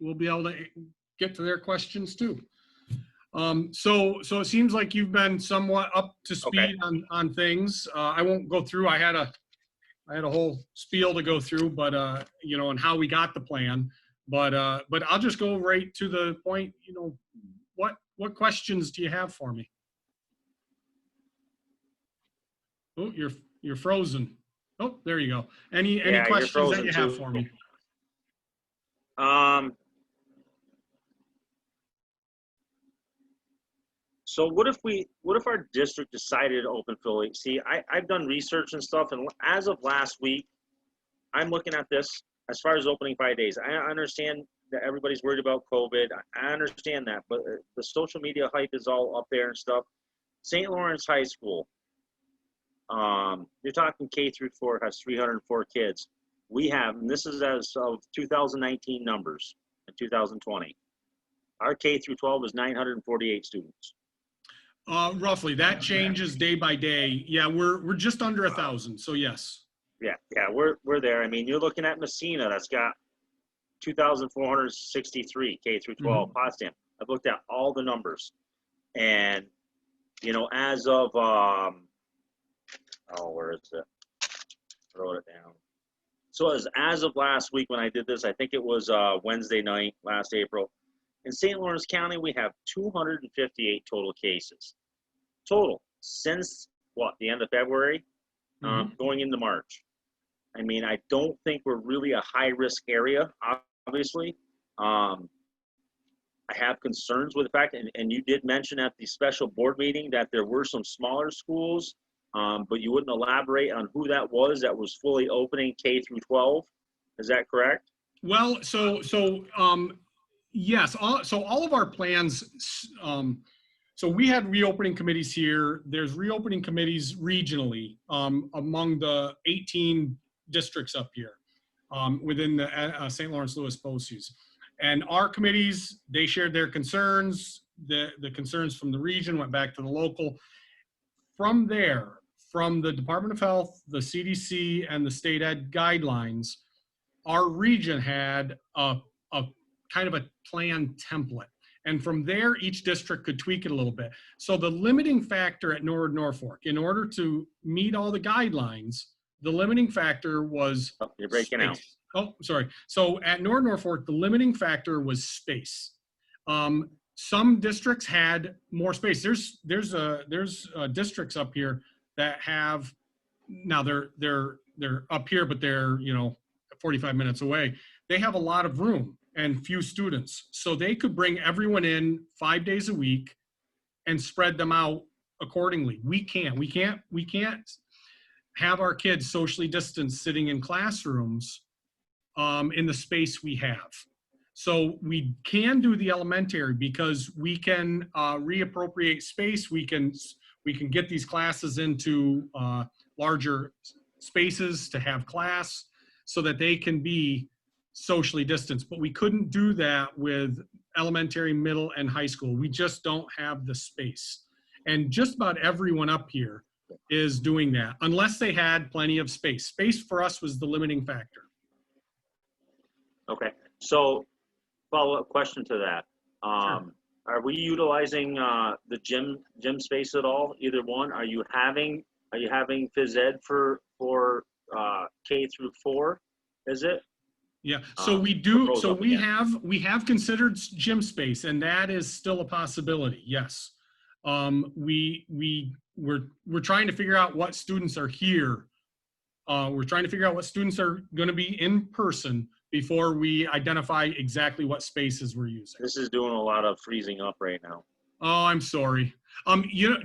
we'll be able to get to their questions too. So it seems like you've been somewhat up to speed on things. I won't go through. I had a whole spiel to go through, but you know, and how we got the plan. But I'll just go right to the point. You know, what questions do you have for me? Oh, you're frozen. Oh, there you go. Any questions that you have for me? So what if our district decided to open fully? See, I've done research and stuff, and as of last week, I'm looking at this as far as opening 5 days. I understand that everybody's worried about COVID. I understand that, but the social media hype is all up there and stuff. St. Lawrence High School, you're talking K through 4 has 304 kids. We have, and this is as of 2019 numbers in 2020. Our K through 12 is 948 students. Roughly, that changes day by day. Yeah, we're just under 1,000. So yes. Yeah, we're there. I mean, you're looking at Messina, that's got 2,463 K through 12. Mm-hmm. Potsdam. I've looked at all the numbers, and you know, as of where is it? I wrote it down. So as of last week when I did this, I think it was Wednesday night, last April. In St. Lawrence County, we have 258 total cases. Total, since what, the end of February, going into March. I mean, I don't think we're really a high-risk area, obviously. I have concerns with the fact, and you did mention at the special board meeting that there were some smaller schools, but you wouldn't elaborate on who that was fully opening K through 12. Is that correct? Well, yes. So all of our plans, so we had reopening committees here. There's reopening committees regionally among the 18 districts up here within the St. Lawrence Lewis BOCES. And our committees, they shared their concerns. The concerns from the region went back to the local. From there, from the Department of Health, the CDC, and the state ed guidelines, our region had a kind of a plan template. And from there, each district could tweak it a little bit. So the limiting factor at Norwood Norfolk, in order to meet all the guidelines, the limiting factor was you're breaking space. Out. Oh, sorry. So at Norwood Norfolk, the limiting factor was space. Some districts had more space. There's districts up here that have, now they're up here, but they're 45 minutes away. They have a lot of room and few students, so they could bring everyone in 5 days a week and spread them out accordingly. We can't have our kids socially distanced sitting in classrooms in the space we have. So we can do the elementary because we can reappropriate space. We can get these classes into larger spaces to have class so that they can be socially distanced. But we couldn't do that with elementary, middle, and high school. We just don't have the space. And just about everyone up here is doing that, unless they had plenty of space. Space for us was the limiting factor. Okay, so follow-up question to that. Sure. Are we utilizing the gym space at all? Either one? Are you having phys ed for K through 4? Is it? Yeah. So we do. So we have considered gym space, and that is still a possibility. Yes. We're trying to figure out what students are here. We're trying to figure out what students are going to be in person before we identify exactly what spaces we're using. This is doing a lot of freezing up right now. Oh, I'm sorry.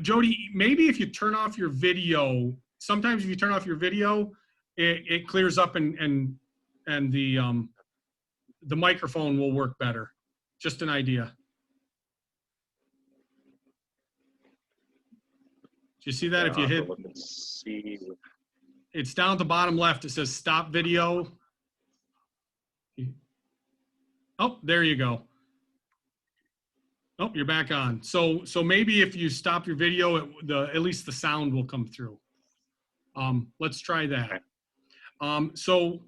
Jody, maybe if you turn off your video, sometimes if you turn off your video, it clears up and the microphone will work better. Just an idea. Do you see that? If you hit, it's down at the bottom left. It says stop video. Oh, there you go. Oh, you're back on. So maybe if you stop your video, at least the sound will come through. Let's try that. So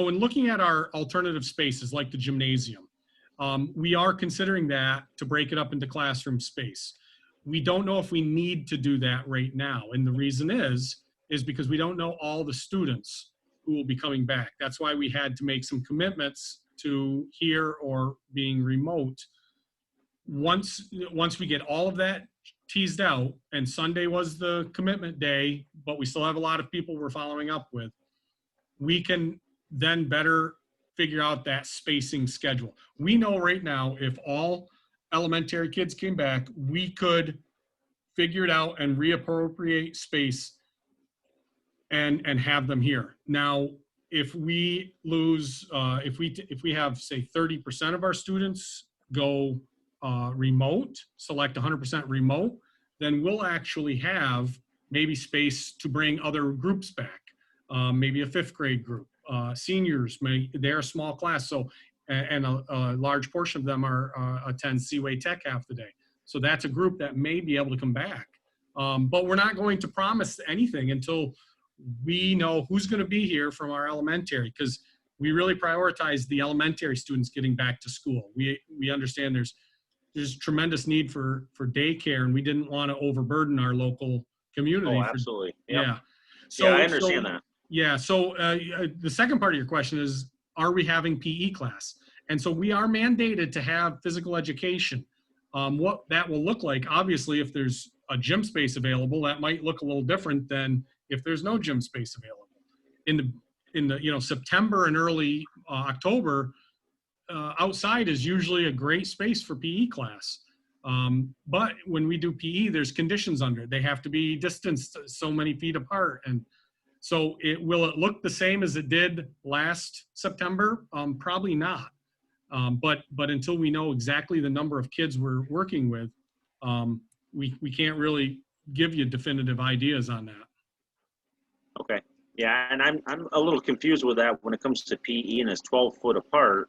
in looking at our alternative spaces like the gymnasium, We are considering that to break it up into classroom space. We don't know if we need to do that right now. And the reason is because we don't know all the students who will be coming back. That's why we had to make some commitments to here or being remote. Once we get all of that teased out, and Sunday was the commitment day, but we still have a lot of people we're following up with, we can then better figure out that spacing schedule. We know right now if all elementary kids came back, we could figure it out and reappropriate space and have them here. Now, if we lose, if we have, say, 30% of our students go remote, select 100% remote, then we'll actually have maybe space to bring other groups back, maybe a fifth grade group. Seniors, they're a small class, so and a large portion of them attend Seaway Tech half the day. So that's a group that may be able to come back. But we're not going to promise anything until we know who's going to be here from our elementary, because we really prioritize the elementary students getting back to school. We understand there's tremendous need for daycare, and we didn't want to overburden our local community. Oh, absolutely. Yep. Yeah. So, yeah, I understand that. Yeah. So the second part of your question is, are we having PE class? And so we are mandated to have physical education. What that will look like, obviously, if there's a gym space available, that might look a little different than if there's no gym space available. In the September and early October, outside is usually a great space for PE class. But when we do PE, there's conditions under it. They have to be distanced so many feet apart. And so will it look the same as it did last September? Probably not. But until we know exactly the number of kids we're working with, we can't really give you definitive ideas on that. Okay. Yeah, and I'm a little confused with that when it comes to PE, and it's 12 foot apart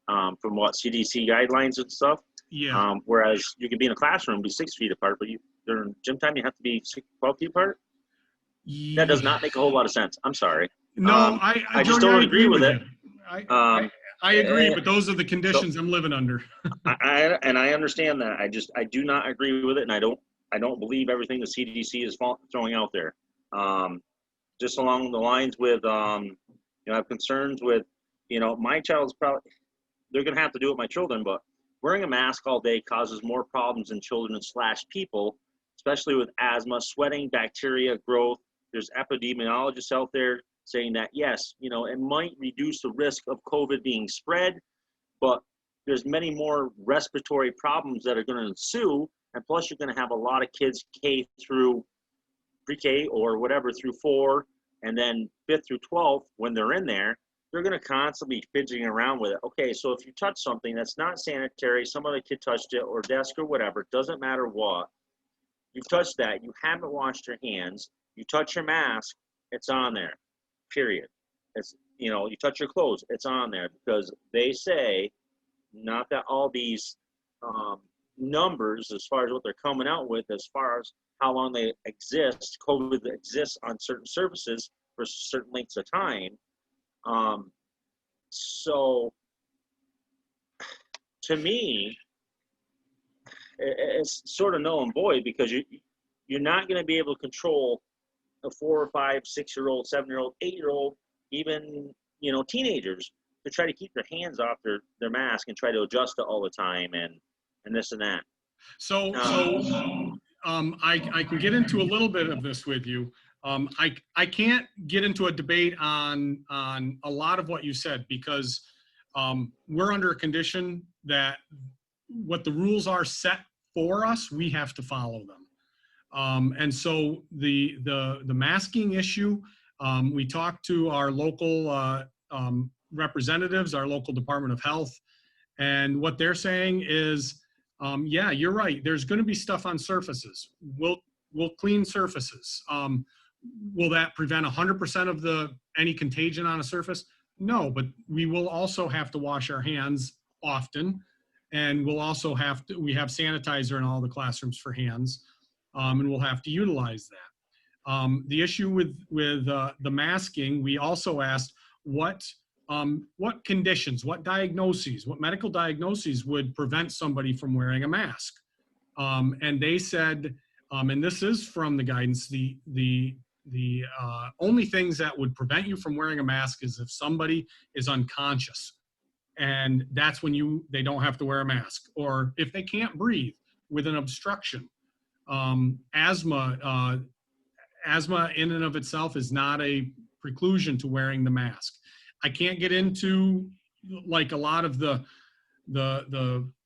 from what CDC guidelines and stuff. Yeah. Whereas you can be in a classroom, be 6 feet apart, but during gym time you have to be 12 feet apart. That does not make a whole lot of sense. I'm sorry. No, I just don't agree with it. I agree, but those are the conditions I'm living under. I understand that. I do not agree with it, and I don't believe everything the CDC is throwing out there. Just along the lines with, I have concerns with, my child's probably, they're going to have to do it with my children, but wearing a mask all day causes more problems in children / people, especially with asthma, sweating, bacteria growth. There's epidemiologists out there saying that, yes, it might reduce the risk of COVID being spread, but there's many more respiratory problems that are going to ensue. And plus you're going to have a lot of kids K through pre-K or whatever through 4, and then 5th through 12th, when they're in there, they're going to constantly be fidgeting around with it. Okay, so if you touch something that's not sanitary, some other kid touched it, or desk or whatever, it doesn't matter what, you've touched that, you haven't washed your hands, you touch your mask, it's on there, period. It's, you touch your clothes, it's on there, because they say, not that all these numbers, as far as what they're coming out with, as far as how long they exist, COVID exists on certain surfaces for certain lengths of time. So to me, it's sort of null and void, because you're not going to be able to control a 4 or 5, 6-year-old, 7-year-old, 8-year-old, even, teenagers, to try to keep their hands off their mask and try to adjust it all the time and this and that. So I can get into a little bit of this with you. I can't get into a debate on a lot of what you said, because we're under a condition that what the rules are set for us, we have to follow them. And so the masking issue, we talked to our local representatives, our local Department of Health, and what they're saying is, yeah, you're right. There's going to be stuff on surfaces. We'll clean surfaces. Will that prevent 100% of any contagion on a surface? No, but we will also have to wash our hands often, and we have sanitizer in all the classrooms for hands, and we'll have to utilize that. The issue with the masking, we also asked what what conditions, what diagnoses, what medical diagnoses would prevent somebody from wearing a mask. And they said, and this is from the guidance, the only things that would prevent you from wearing a mask is if somebody is unconscious, and that's when they don't have to wear a mask, or if they can't breathe with an obstruction. Asthma in and of itself is not a preclusion to wearing the mask. I can't get into like a lot of the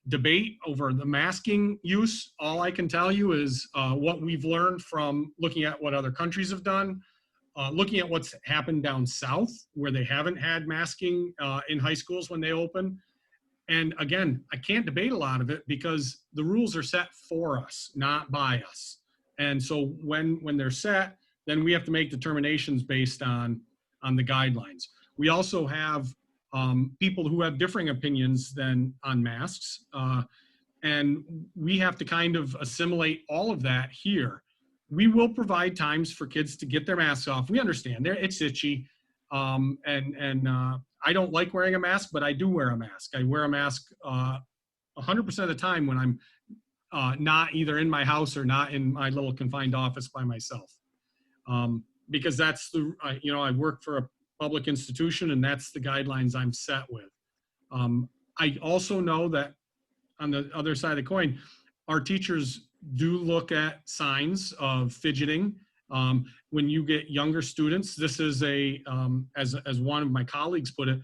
debate over the masking use. All I can tell you is what we've learned from looking at what other countries have done, looking at what's happened down south where they haven't had masking in high schools when they open. And again, I can't debate a lot of it because the rules are set for us, not by us. And so when they're set, then we have to make determinations based on the guidelines. We also have people who have differing opinions than on masks. And we have to kind of assimilate all of that here. We will provide times for kids to get their masks off. We understand it's itchy. I don't like wearing a mask, but I do wear a mask. I wear a mask 100% of the time when I'm not either in my house or not in my little confined office by myself. Because that's I work for a public institution and that's the guidelines I'm set with. I also know that on the other side of the coin, our teachers do look at signs of fidgeting. When you get younger students, this is as one of my colleagues put it,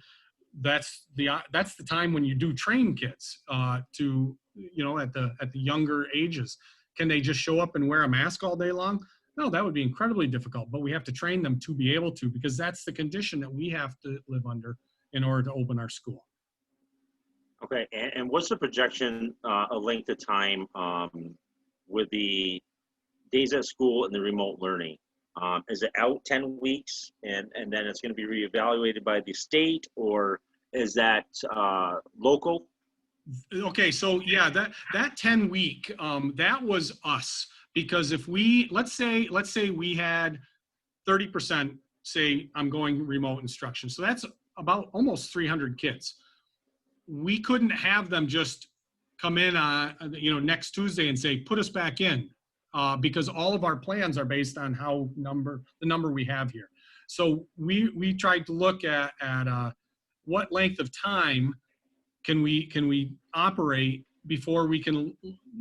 that's the time when you do train kids at the younger ages. Can they just show up and wear a mask all day long? No, that would be incredibly difficult, but we have to train them to be able to, because that's the condition that we have to live under in order to open our school. Okay, and what's the projection, a length of time with the days at school and the remote learning? Is it out 10 weeks and then it's going to be reevaluated by the state, or is that local? Okay, so yeah, that 10 week, that was us, because if let's say we had 30% say I'm going remote instruction. So that's about almost 300 kids. We couldn't have them just come in next Tuesday and say, put us back in. Because all of our plans are based on the number we have here. So we tried to look at what length of time can we operate before we can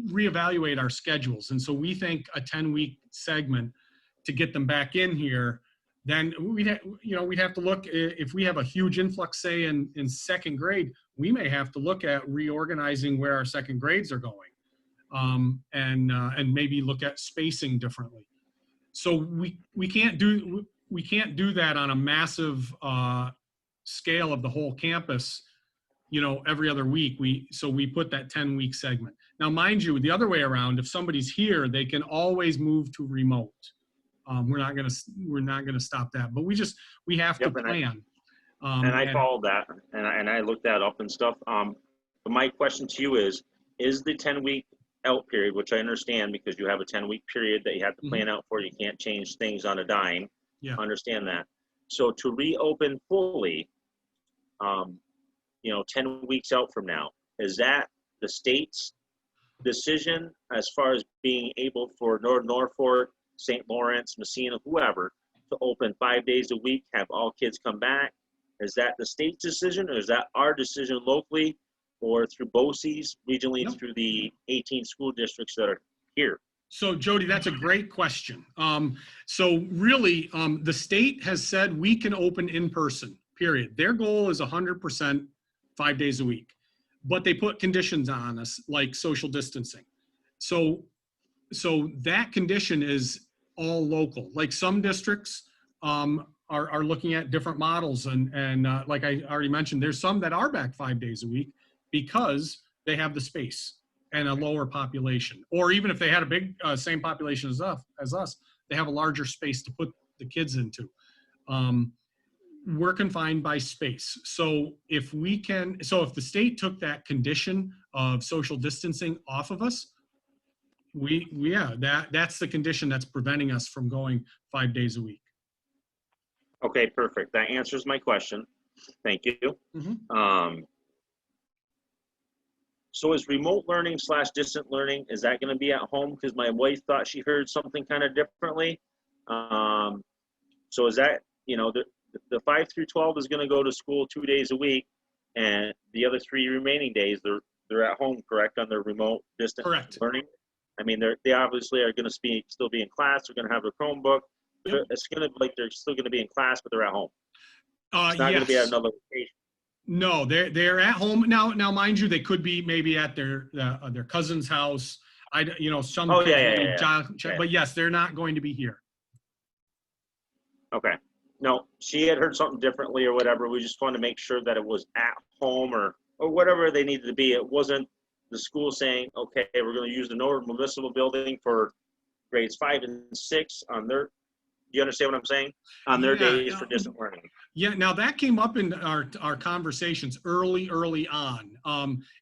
reevaluate our schedules. And so we think a 10-week segment to get them back in here, then we'd have to look, if we have a huge influx, say in second grade, we may have to look at reorganizing where our second grades are going. And maybe look at spacing differently. So we can't do that on a massive scale of the whole campus, every other week. So we put that 10-week segment. Now, mind you, the other way around, if somebody's here, they can always move to remote. We're not gonna stop that, but we have to plan. I followed that and I looked that up and stuff. But my question to you is the 10-week out period, which I understand because you have a 10-week period that you have to plan out for. You can't change things on a dime. Yeah. I understand that. So to reopen fully, 10 weeks out from now, is that the state's decision as far as being able for Norfolk, St. Lawrence, Messina, whoever, to open 5 days a week, have all kids come back? Is that the state's decision, or is that our decision locally, or through BOCES regionally? Nope. Through the 18 school districts that are here? So Jody, that's a great question. So really, the state has said we can open in person, period. Their goal is 100% 5 days a week, but they put conditions on us like social distancing. So that condition is all local. Like some districts are looking at different models, and like I already mentioned, there's some that are back 5 days a week because they have the space and a lower population. Or even if they had a big, same population as us, they have a larger space to put the kids into. We're confined by space. So if the state took that condition of social distancing off of us, that's the condition that's preventing us from going 5 days a week. Okay, perfect. That answers my question. Thank you. Mhm. So is remote learning / distant learning, is that going to be at home? Because my wife thought she heard something kind of differently. Um, so is that, the 5 through 12 is going to go to school 2 days a week, and the other 3 remaining days they're at home, correct, on their remote distant Correct. learning? I mean, they obviously are going to still be in class. They're going to have a Chromebook. Yep. It's going to like they're still going to be in class, but they're at home. It's not going to be at Yes. another location. No, they're at home now. Now, mind you, they could be maybe at their cousin's house. Some Oh kids yeah, maybe yeah, yeah. Yeah. but yes, they're not going to be here. Okay. No, she had heard something differently or whatever. We just wanted to make sure that it was at home or whatever they needed to be. It wasn't the school saying, okay, we're going to use the Norwood Municipal Building for grades 5 and 6 on their. Do you understand what I'm saying? On their Yeah. days for distant learning. Yeah. Now that came up in our conversations early on.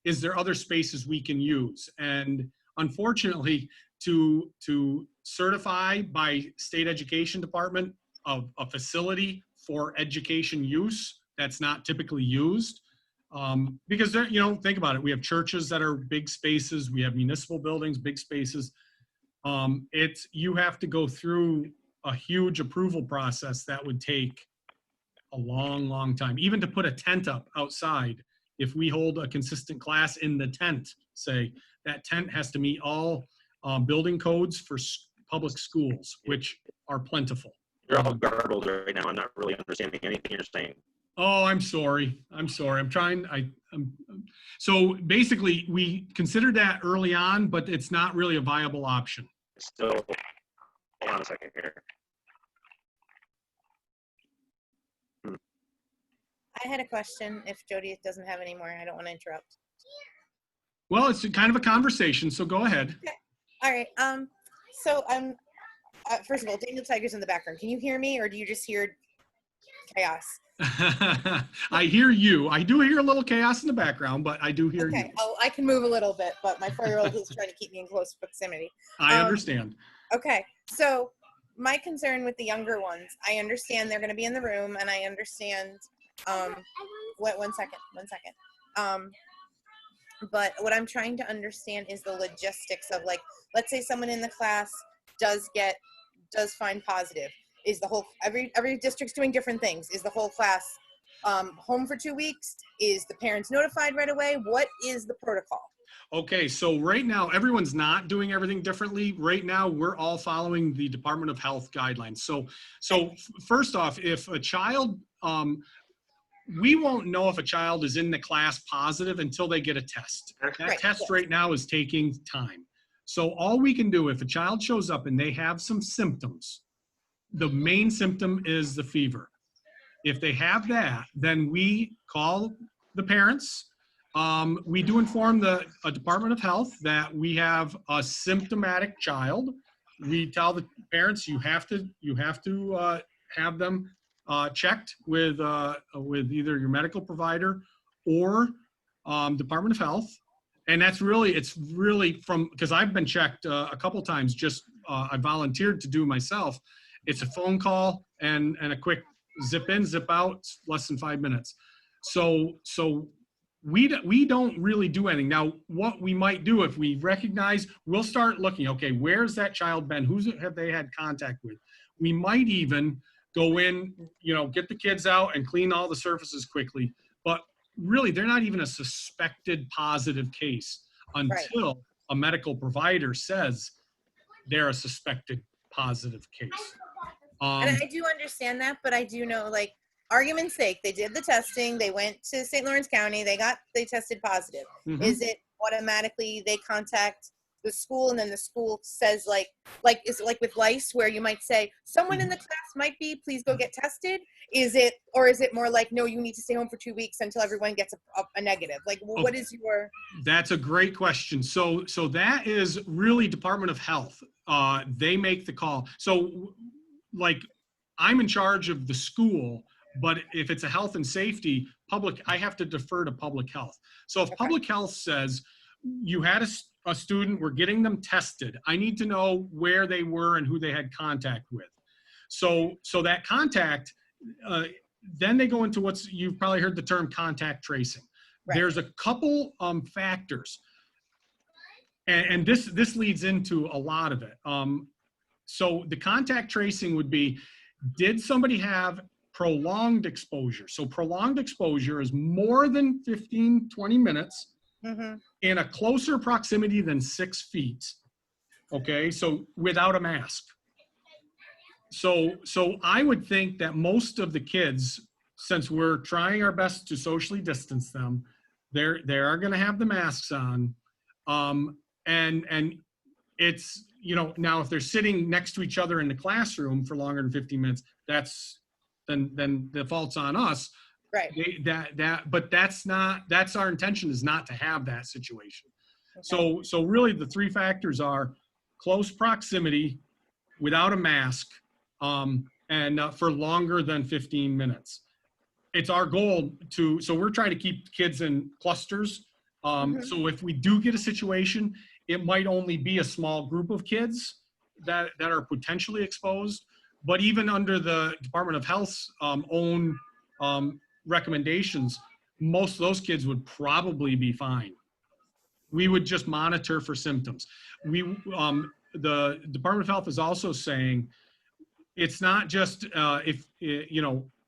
Is there other spaces we can use? And unfortunately, to certify by state education department of a facility for education use that's not typically used, because think about it. We have churches that are big spaces. We have municipal buildings, big spaces. You have to go through a huge approval process that would take a long time. Even to put a tent up outside, if we hold a consistent class in the tent, say, that tent has to meet all building codes for public schools, which are plentiful. You're all garbled right now. I'm not really understanding anything you're saying. Oh, I'm sorry. I'm trying. So basically, we considered that early on, but it's not really a viable option. Still, hold on a second here. I had a question. If Jody doesn't have any more, I don't want to interrupt. Well, it's kind of a conversation, so go ahead. Okay. All right. So I'm, first of all, Daniel Tiger's in the background. Can you hear me, or do you just hear chaos? I hear you. I do hear a little chaos in the background, but I do hear you. Okay. Oh, I can move a little bit, but my 4-year-old is trying to keep me in close proximity. I understand. Okay. So my concern with the younger ones, I understand they're going to be in the room, and I understand. One second. But what I'm trying to understand is the logistics of, like, let's say someone in the class does find positive. Is the whole every district's doing different things? Is the whole class home for 2 weeks? Is the parents notified right away? What is the protocol? Okay, so right now, everyone's not doing everything differently. Right now, we're all following the Department of Health guidelines. So first off, if a child, we won't know if a child is in the class positive until they get a test. That test right now is taking time. So all we can do, if a child shows up and they have some symptoms, the main symptom is the fever. If they have that, then we call the parents. We do inform the Department of Health that we have a symptomatic child. We tell the parents you have to have them checked with either your medical provider or Department of Health. And it's really because I've been checked a couple times. I volunteered to do myself. It's a phone call and a quick zip in, zip out, less than 5 minutes. So we don't really do anything. Now, what we might do if we recognize, we'll start looking, okay, where's that child been? Have they had contact with? We might even go in, get the kids out and clean all the surfaces quickly. But really, they're not even a suspected positive case until a medical provider says they're a suspected positive case. And I do understand that, but I do know, like, argument's sake, they did the testing, they went to St. Lawrence County, they tested positive. Mm-hmm. Is it automatically they contact the school and then the school says, like is it like with lice where you might say someone in the class might be, please go get tested? Is it more like, no, you need to stay home for 2 weeks until everyone gets a negative? Like, what is your? That's a great question. So that is really Department of Health. They make the call. So, like, I'm in charge of the school, but if it's a health and safety, I have to defer to public health. So if public health says you had a student, we're getting them tested, I need to know where they were and who they had contact with. So that contact, then they go into you've probably heard the term contact tracing. Right. There's a couple factors, and this leads into a lot of it. So the contact tracing would be, did somebody have prolonged exposure? So prolonged exposure is more than 15, 20 minutes in a closer proximity than 6 feet. Okay, so without a mask. So I would think that most of the kids, since we're trying our best to socially distance them, they are going to have the masks on, and it's, you know, now if they're sitting next to each other in the classroom for longer than 15 minutes, then the fault's on us. Right. But that's our intention, is not to have that situation. Okay. So really the 3 factors are close proximity without a mask, and for longer than 15 minutes. It's our goal so we're trying to keep kids in clusters. So if we do get a situation, it might only be a small group of kids that are potentially exposed. But even under the Department of Health's own recommendations, most of those kids would probably be fine. We would just monitor for symptoms. The Department of Health is also saying it's not just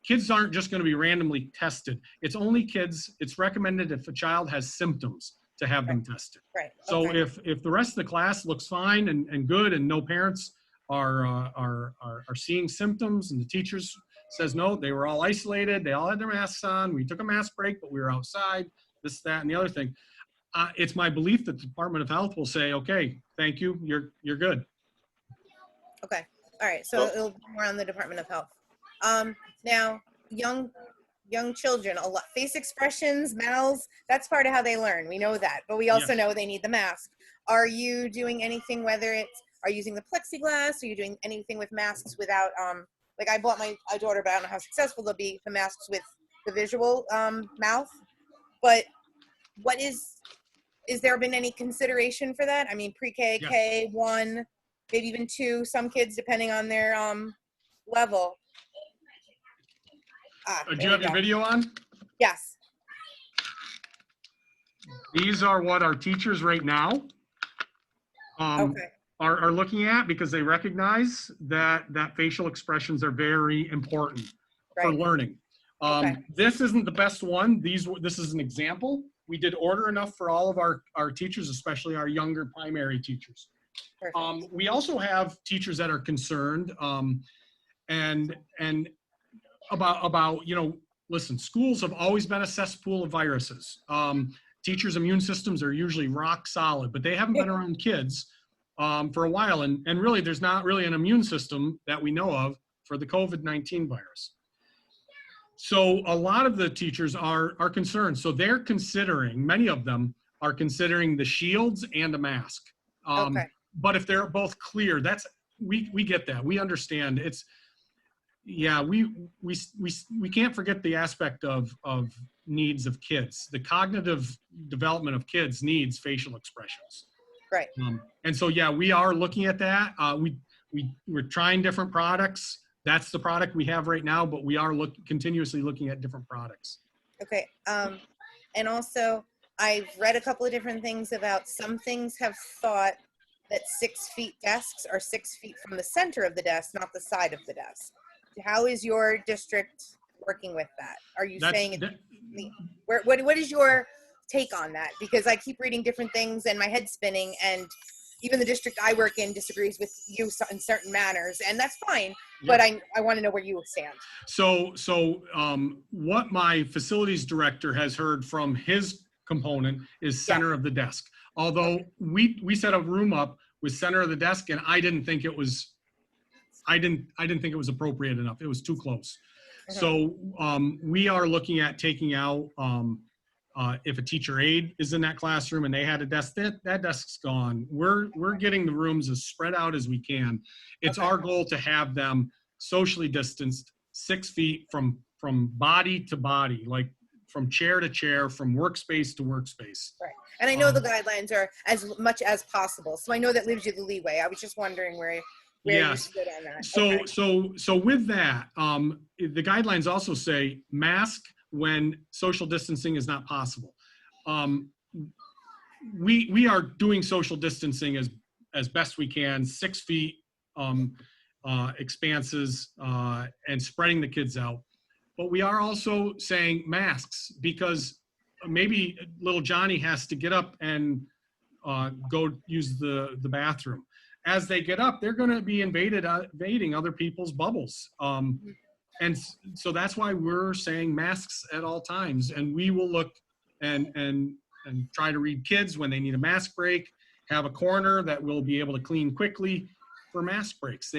kids aren't just going to be randomly tested. It's only kids. It's recommended if a child has symptoms to have them tested. Right. So if the rest of the class looks fine and good, and no parents are seeing symptoms, and the teachers says no, they were all isolated, they all had their masks on, we took a mask break, but we were outside, this, that, and the other thing. It's my belief that the Department of Health will say, okay, thank you, you're good. Okay. All right. So it'll be more on the Department of Health. Now, young children, a lot, face expressions, mouths, that's part of how they learn. We know that, but we also know they need the mask. Are you doing anything, whether it's, are you using the plexiglass? Are you doing anything with masks without, like I bought my daughter, but I don't know how successful they'll be, the masks with the visual mouth. But is there been any consideration for that? I mean, pre-K, K1, maybe even 2, some kids, depending on their level. Do you have your video on? Yes. These are what our teachers right now are looking at, because they recognize that facial expressions are very important for learning. This isn't the best one. This is an example. We did order enough for all of our teachers, especially our younger primary teachers. We also have teachers that are concerned and about, listen, schools have always been a cesspool of viruses. Teachers' immune systems are usually rock solid, but they haven't been around kids for a while. And really, there's not really an immune system that we know of for the COVID-19 virus. So a lot of the teachers are concerned. So they're considering, many of them are considering the shields and a mask. But if they're both clear, we get that. We understand. It's, we can't forget the aspect of needs of kids. The cognitive development of kids needs facial expressions. Right. And so, we are looking at that. We're trying different products. That's the product we have right now, but we are continuously looking at different products. Okay. And also, I've read a couple of different things about, some things have thought that 6 feet desks are 6 feet from the center of the desk, not the side of the desk. How is your district working with that? Are you saying what is your take on that? Because I keep reading different things and my head's spinning, and even the district I work in disagrees with you in certain manners, and that's fine. But I want to know where you stand. So what my facilities director has heard from his component is center of the desk. Although we set a room up with center of the desk, and I didn't think it was appropriate enough. It was too close. So we are looking at taking out, if a teacher aide is in that classroom and they had a desk, that desk's gone. We're getting the rooms as spread out as we can. It's our goal to have them socially distanced 6 feet from body to body, like from chair to chair, from workspace to workspace. Right. And I know the guidelines are as much as possible, so I know that leaves you the leeway. I was just wondering where where you Yes. stood on that. So, Okay. so with that, the guidelines also say mask when social distancing is not possible. We are doing social distancing as best we can, 6 feet expanses, and spreading the kids out. But we are also saying masks because maybe little Johnny has to get up and go use the bathroom. As they get up, they're going to be invading other people's bubbles. And so that's why we're saying masks at all times. And we will look and try to read kids when they need a mask break, have a corner that we'll be able to clean quickly for mask breaks.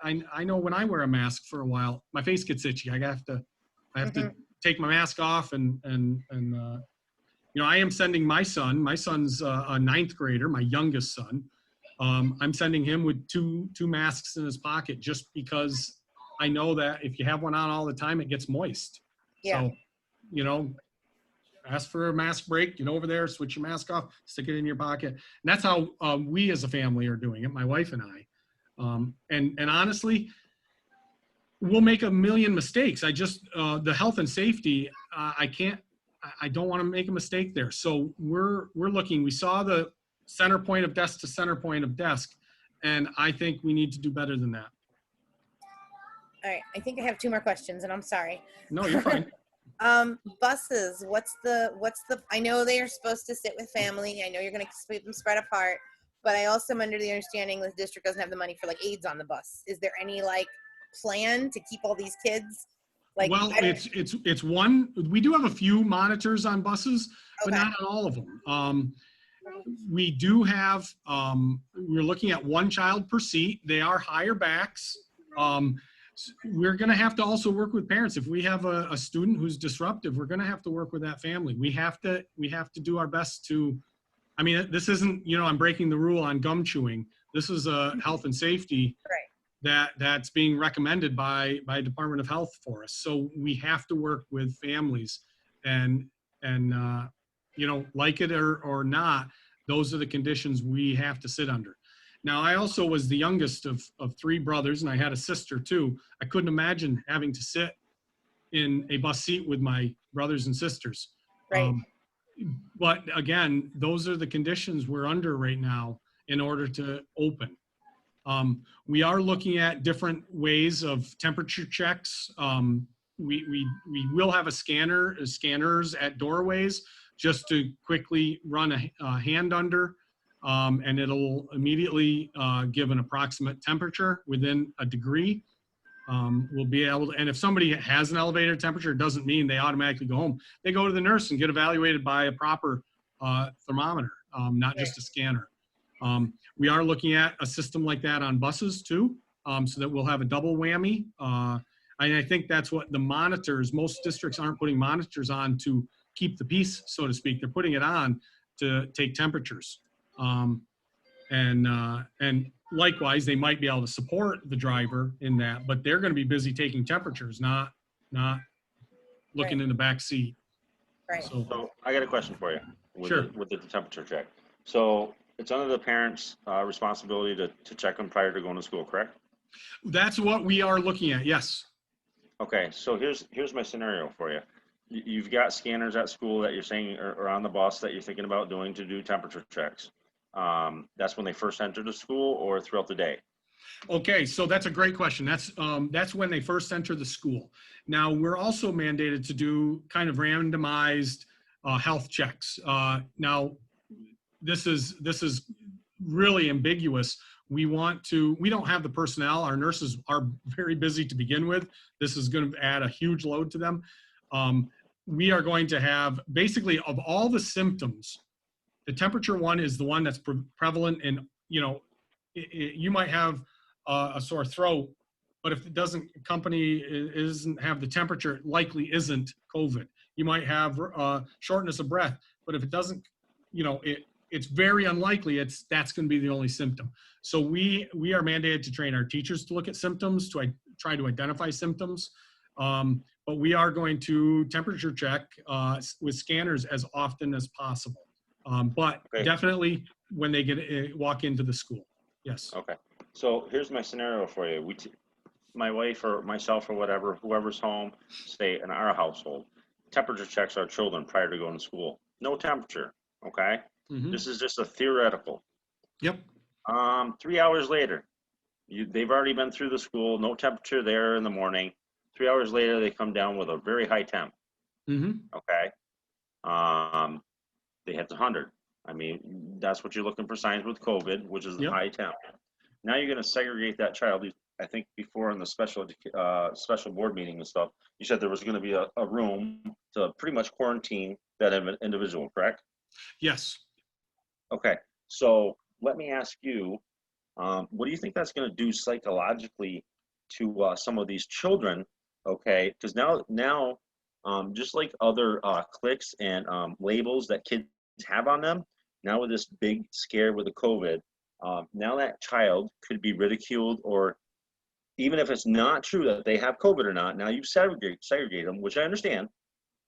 I know when I wear a mask for a while, my face gets itchy. I have to take my mask off and you know, I am sending my son's a 9th grader, my youngest son. I'm sending him with two masks in his pocket just because I know that if you have one on all the time, it gets moist. Yeah. So, you know, ask for a mask break, get over there, switch your mask off, stick it in your pocket. And that's how we as a family are doing it, my wife and I. And honestly, we'll make a million mistakes. The health and safety, I don't want to make a mistake there. So we're looking, we saw the center point of desk to center point of desk, and I think we need to do better than that. All right. I think I have 2 more questions, and I'm sorry. No, you're fine. Buses. What's the? I know they are supposed to sit with family. I know you're going to keep them spread apart, but I also am under the understanding the district doesn't have the money for like aides on the bus. Is there any like plan to keep all these kids? Like, well, it's one. We do have a few monitors on buses, but Okay. not on all of them. We do have. We're looking at 1 child per seat. They are higher backs. We're going to have to also work with parents. If we have a student who's disruptive, we're going to have to work with that family. We have to do our best to. I mean, this isn't, you know, I'm breaking the rule on gum chewing. This is a health and safety. Right. That's being recommended by Department of Health for us. So we have to work with families and you know, like it or not, those are the conditions we have to sit under. Now, I also was the youngest of 3 brothers, and I had a sister too. I couldn't imagine having to sit in a bus seat with my brothers and sisters. Right. But again, those are the conditions we're under right now in order to open. We are looking at different ways of temperature checks. We will have scanners at doorways just to quickly run a hand under, and it'll immediately give an approximate temperature within a degree. We'll be able to, and if somebody has an elevated temperature, it doesn't mean they automatically go home. They go to the nurse and get evaluated by a proper thermometer, not just a scanner. We are looking at a system like that on buses too, so that we'll have a double whammy. And I think that's what the monitors, most districts aren't putting monitors on to keep the peace, so to speak. They're putting it on to take temperatures. And likewise, they might be able to support the driver in that, but they're going to be busy taking temperatures, not looking in the back seat. Right. So I got a question for you with, Sure. with the temperature check. So it's under the parents' responsibility to check them prior to going to school, correct? That's what we are looking at, yes. Okay, so here's my scenario for you. You've got scanners at school that you're saying are on the bus that you're thinking about doing to do temperature checks. That's when they first enter the school or throughout the day? Okay, so that's a great question. That's when they first enter the school. Now, we're also mandated to do kind of randomized health checks. Now, this is really ambiguous. We don't have the personnel. Our nurses are very busy to begin with. This is going to add a huge load to them. We are going to have, basically, of all the symptoms, the temperature one is the one that's prevalent in, you know, you might have a sore throat, but if it doesn't have the temperature, it likely isn't COVID. You might have shortness of breath, but if it doesn't, you know, it's very unlikely that's going to be the only symptom. So we are mandated to train our teachers to look at symptoms, to try to identify symptoms. But we are going to temperature check with scanners as often as possible. But Okay. definitely when they walk into the school. Yes. Okay. So here's my scenario for you. My wife or myself or whatever, whoever's home, stay in our household. Temperature checks our children prior to going to school. No temperature, okay? Mm-hmm. This is just a theoretical. Yep. 3 hours later, they've already been through the school, no temperature there in the morning. 3 hours later, they come down with a very high temp, Mm-hmm. okay? They hit 100. I mean, that's what you're looking for signs with COVID, which is Yep. high temp. Now you're going to segregate that child. I think before in the special board meeting and stuff, you said there was going to be a room to pretty much quarantine that individual, correct? Yes. Okay. So let me ask you, what do you think that's going to do psychologically to some of these children? Okay, because now, just like other clicks and labels that kids have on them, now with this big scare with the COVID, now that child could be ridiculed, or even if it's not true that they have COVID or not, now you segregate them, which I understand.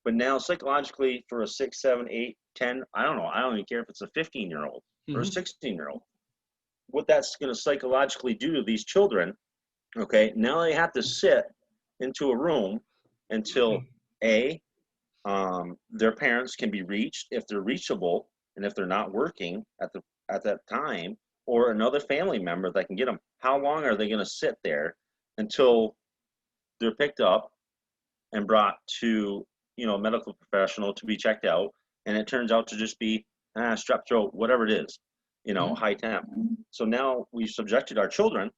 But now psychologically for a 6, 7, 8, 10, I don't know, I don't even care if it's a 15-year-old or a Mm-hmm. 16-year-old. What that's going to psychologically do to these children, okay, now they have to sit into a room until their parents can be reached if they're reachable, and if they're not working at that time, or another family member that can get them. How long are they going to sit there until they're picked up and brought to a medical professional to be checked out, and it turns out to just be strep throat, whatever it is, Mm-hmm. high temp. So now we've subjected our children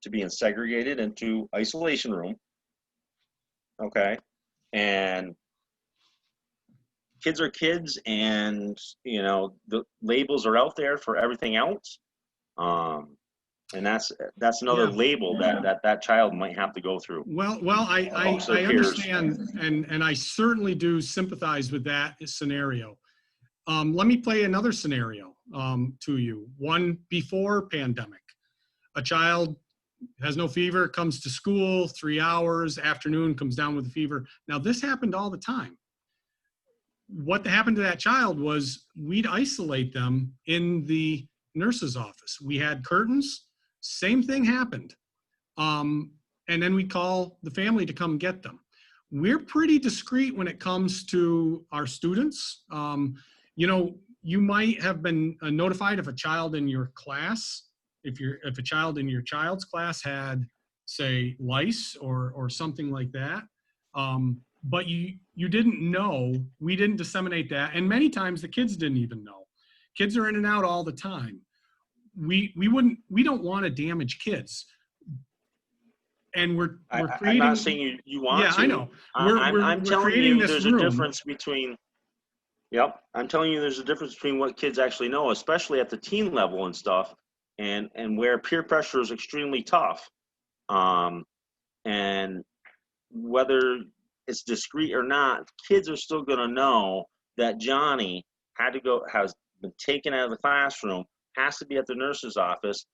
to being segregated into isolation room, okay, and kids are kids, and the labels are out there for everything else, and that's another Yeah. label that child might have to go through. Well, I understand, and I certainly do sympathize with that scenario. Let me play another scenario to you. One before pandemic. A child has no fever, comes to school, 3 hours, afternoon, comes down with a fever. Now, this happened all the time. What happened to that child was we'd isolate them in the nurse's office. We had curtains, same thing happened. And then we call the family to come get them. We're pretty discreet when it comes to our students. You might have been notified if a child in your class, if a child in your child's class had, say, lice or something like that. But you didn't know. We didn't disseminate that, and many times the kids didn't even know. Kids are in and out all the time. We don't want to damage kids. And we're creating. I'm not saying you want to. Yeah, I know. I'm telling creating you this there's room. a difference between. Yep, I'm telling you there's a difference between what kids actually know, especially at the teen level and stuff, and where peer pressure is extremely tough, and whether it's discreet or not, kids are still going to know that Johnny has been taken out of the classroom, has to be at the nurse's office,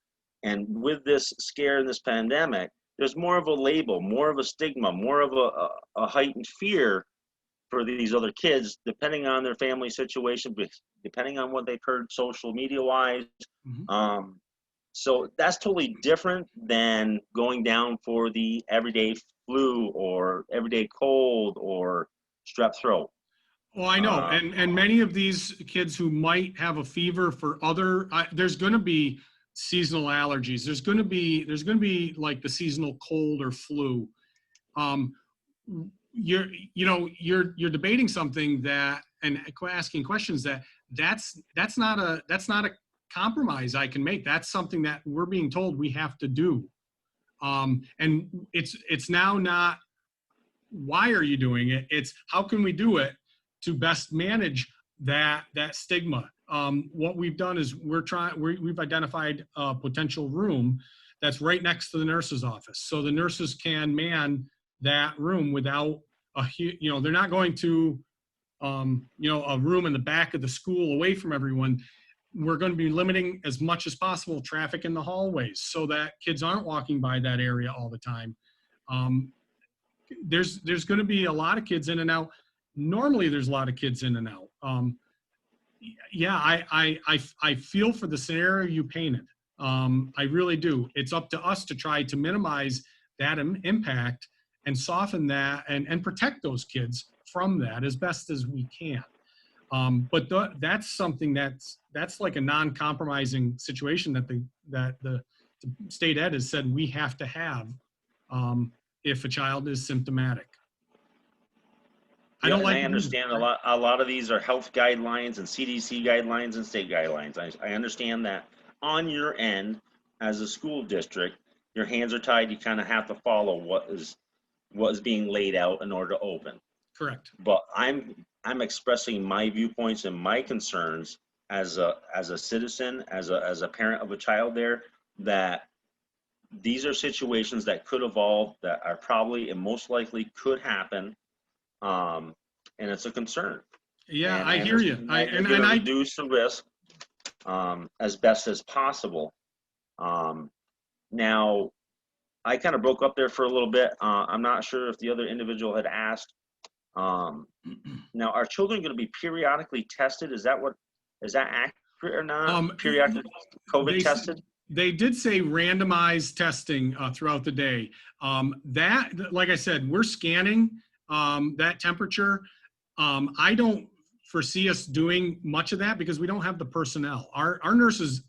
and with this scare and this pandemic, there's more of a label, more of a stigma, more of a heightened fear for these other kids, depending on their family situation, depending on what they've heard social media wise. Mm-hmm. So that's totally different than going down for the everyday flu or everyday cold or strep throat. Well, I know, and many of these kids who might have a fever for there's going to be seasonal allergies. There's going to be like the seasonal cold or flu. You're debating something that, and asking questions that's not a compromise I can make. That's something that we're being told we have to do. And it's now not why are you doing it? It's how can we do it to best manage that stigma. What we've done is we've identified a potential room that's right next to the nurse's office, so the nurses can man that room without they're not going to a room in the back of the school away from everyone. We're going to be limiting as much as possible traffic in the hallways so that kids aren't walking by that area all the time. There's going to be a lot of kids in and out. Normally there's a lot of kids in and out. I feel for the scenario you painted. I really do. It's up to us to try to minimize that impact and soften that and protect those kids from that as best as we can. But that's something that's like a non-compromising situation that the state ed has said we have to have if a child is symptomatic. I Yeah, don't and like I understand a lot of these are health guidelines and CDC guidelines and state guidelines. I understand that on your end as a school district, your hands are tied. You kind of have to follow what is being laid out in order to open. Correct. But I'm expressing my viewpoints and my concerns as a citizen, as a parent of a child there, that these are situations that could evolve, that are probably and most likely could happen, and it's a concern. Yeah, And I hear you. You're going to reduce the risk as best as possible. Now, I kind of broke up there for a little bit. I'm not sure if the other individual had asked. Now, are children going to be periodically tested? Is that accurate or not? Periodically COVID tested? They did say randomized testing throughout the day. That, like I said, we're scanning that temperature. I don't foresee us doing much of that because we don't have the personnel. Our nurses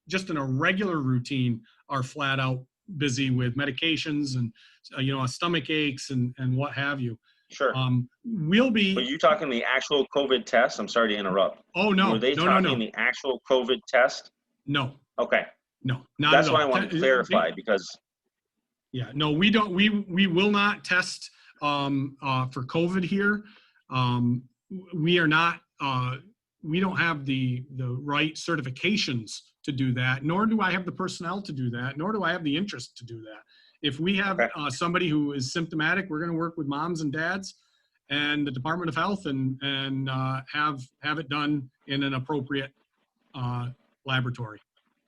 just in a regular routine are flat out busy with medications and stomach aches and what have you. Sure. We'll be. But you talking the actual COVID test? I'm sorry to interrupt. Oh no. Were they no, talking the actual COVID test? No. Okay. No, not That's at all. what I want to clarify because. Yeah, no, we don't. We will not test for COVID here. We are not. We don't have the right certifications to do that. Nor do I have the personnel to do that. Nor do I have the interest to do that. If we have somebody who is symptomatic, we're going to work with moms and dads and the Department of Health and have it done in an appropriate laboratory.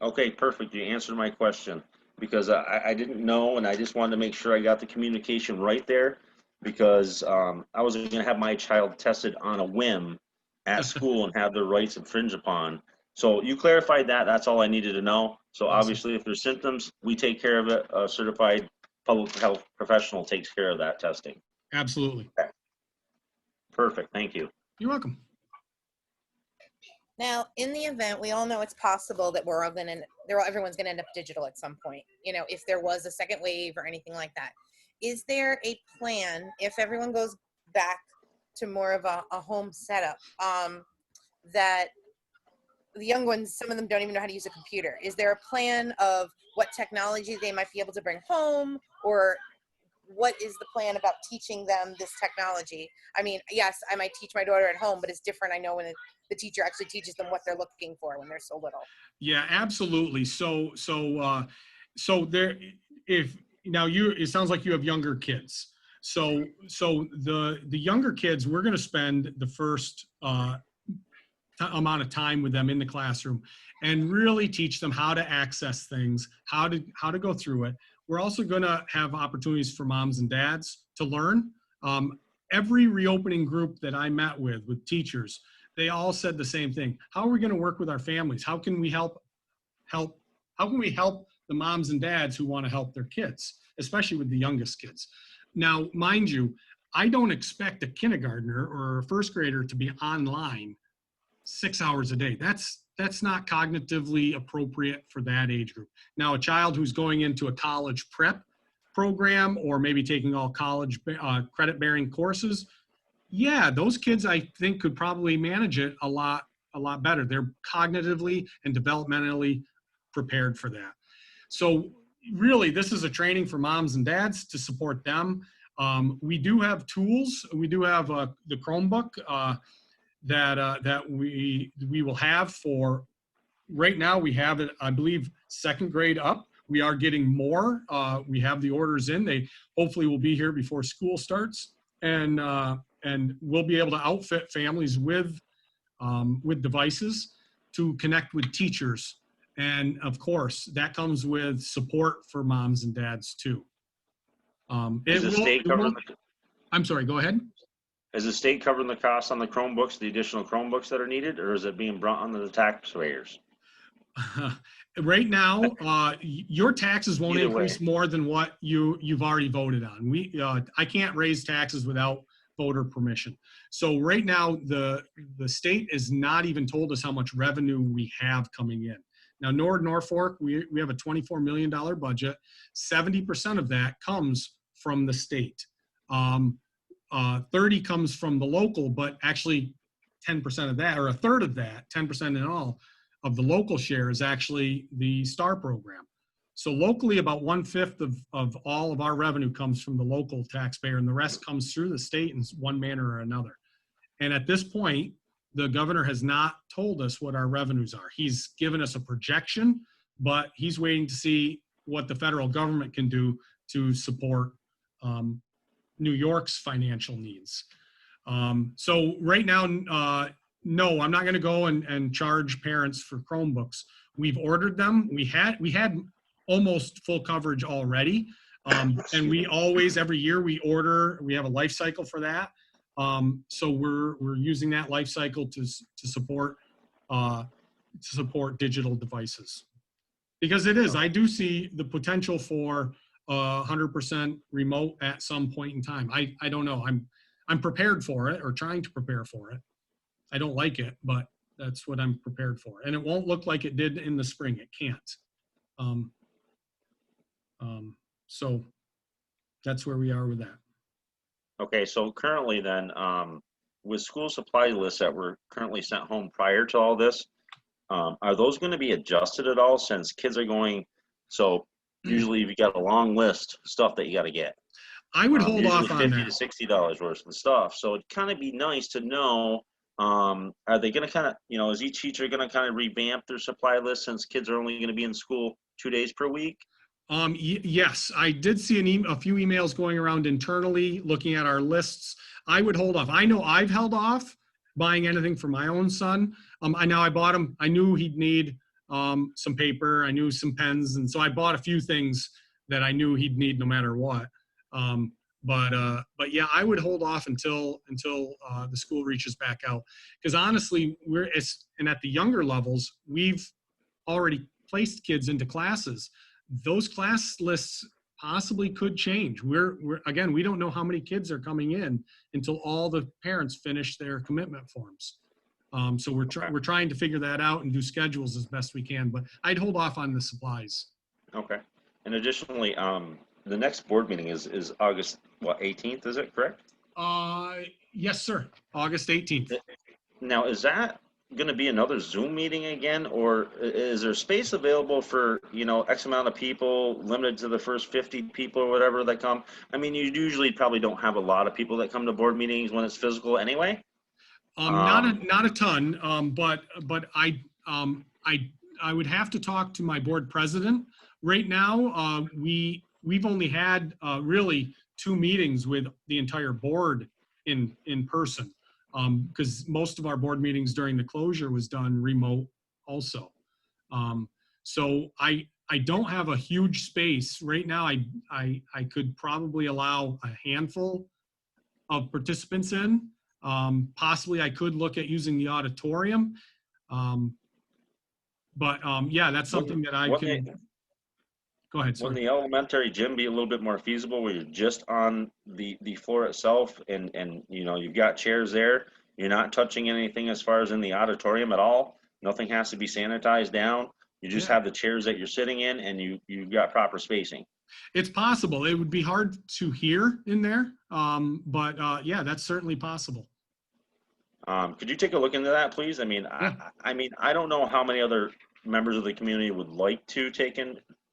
Okay, perfect. You answered my question because I didn't know, and I just wanted to make sure I got the communication right there because I was going to have my child tested on a whim at school and have their rights infringed upon. So you clarified that. That's all I needed to know. So obviously, if there's symptoms, we take care of it. A certified public health professional takes care of that testing. Absolutely. Okay. Perfect. Thank you. You're welcome. Now, in the event, we all know it's possible that everyone's going to end up digital at some point. If there was a second wave or anything like that, is there a plan if everyone goes back to more of a home setup that the young ones, some of them don't even know how to use a computer? Is there a plan of what technology they might be able to bring home, or what is the plan about teaching them this technology? I mean, yes, I might teach my daughter at home, but it's different, I know, when the teacher actually teaches them what they're looking for when they're so little. Yeah, absolutely. So there, it sounds like you have younger kids. So the younger kids, we're going to spend the first amount of time with them in the classroom and really teach them how to access things, how to go through it. We're also going to have opportunities for moms and dads to learn. Every reopening group that I met with teachers, they all said the same thing. How are we going to work with our families? How can we help? How can we help the moms and dads who want to help their kids, especially with the youngest kids? Now, mind you, I don't expect a kindergartner or a first grader to be online 6 hours a day. That's not cognitively appropriate for that age group. Now, a child who's going into a college prep program or maybe taking all college credit-bearing courses, yeah, those kids I think could probably manage it a lot better. They're cognitively and developmentally prepared for that. So really, this is a training for moms and dads to support them. We do have tools. We do have the Chromebook that we will have for right now. We have it, I believe, second grade up. We are getting more. We have the orders in. They hopefully will be here before school starts, and we'll be able to outfit families with devices to connect with teachers. And of course, that comes with support for moms and dads too. I'm sorry, go ahead. Is the state covering the cost on the Chromebooks, the additional Chromebooks that are needed, or is it being brought onto the taxpayers? Right now, your taxes won't Either increase way. more than what you've already voted on. I can't raise taxes without voter permission. So right now, the state has not even told us how much revenue we have coming in. Now, Norfolk, we have a $24 million budget. 70% of that comes from the state. 30 comes from the local, but actually 10% of that, or a third of that, 10% in all, of the local share is actually the STAR program. So locally, about 1/5 of all of our revenue comes from the local taxpayer, and the rest comes through the state in one manner or another. And at this point, the governor has not told us what our revenues are. He's given us a projection, but he's waiting to see what the federal government can do to support New York's financial needs. So right now, no, I'm not going to go and charge parents for Chromebooks. We've ordered them. We had almost full coverage already. And we always, every year we have a life cycle for that. So we're using that life cycle to support digital devices, because it is, I do see the potential for 100% remote at some point in time. I don't know. I'm prepared for it, or trying to prepare for it. I don't like it, but that's what I'm prepared for. And it won't look like it did in the spring. It can't. So that's where we are with that. Okay, so currently then, with school supply lists that were currently sent home prior to all this, are those going to be adjusted at all, since kids are going, so usually you've got a long list of stuff that you got to get. I would hold Usually off on $50 that. to $60 worth of stuff. So it'd kind of be nice to know, are they going to kind of, is each teacher going to kind of revamp their supply list, since kids are only going to be in school 2 days per week? Yes, I did see a few emails going around internally looking at our lists. I would hold off. I know I've held off buying anything for my own son. I bought him. I knew he'd need some paper. I knew some pens, and so I bought a few things that I knew he'd need no matter what. But yeah, I would hold off until the school reaches back out, because honestly, and at the younger levels, we've already placed kids into classes. Those class lists possibly could change. Again, we don't know how many kids are coming in until all the parents finish their commitment forms. So we're trying to figure that out and do schedules as best we can, but I'd hold off on the supplies. Okay. And additionally, the next board meeting is August, 18th, is it correct? Yes, sir. August 18th. Now, is that going to be another Zoom meeting again, or is there space available for, X amount of people, limited to the first 50 people or whatever that come? I mean, you usually probably don't have a lot of people that come to board meetings when it's physical anyway. Not a ton, but I would have to talk to my board president. Right now, we've only had really 2 meetings with the entire board in person, because most of our board meetings during the closure was done remote also. So I don't have a huge space right now. I could probably allow a handful of participants in. Possibly I could look at using the auditorium. But yeah, that's something that I can. Go ahead, Wouldn't sorry. the elementary gym be a little bit more feasible, where you're just on the floor itself, and you've got chairs there, you're not touching anything as far as in the auditorium at all, nothing has to be sanitized down, you just have the chairs that you're sitting in, and you've got proper spacing? It's possible. It would be hard to hear in there, but yeah, that's certainly possible. Could you take a look into that, please? I mean, Yeah. I don't know how many other members of the community would like to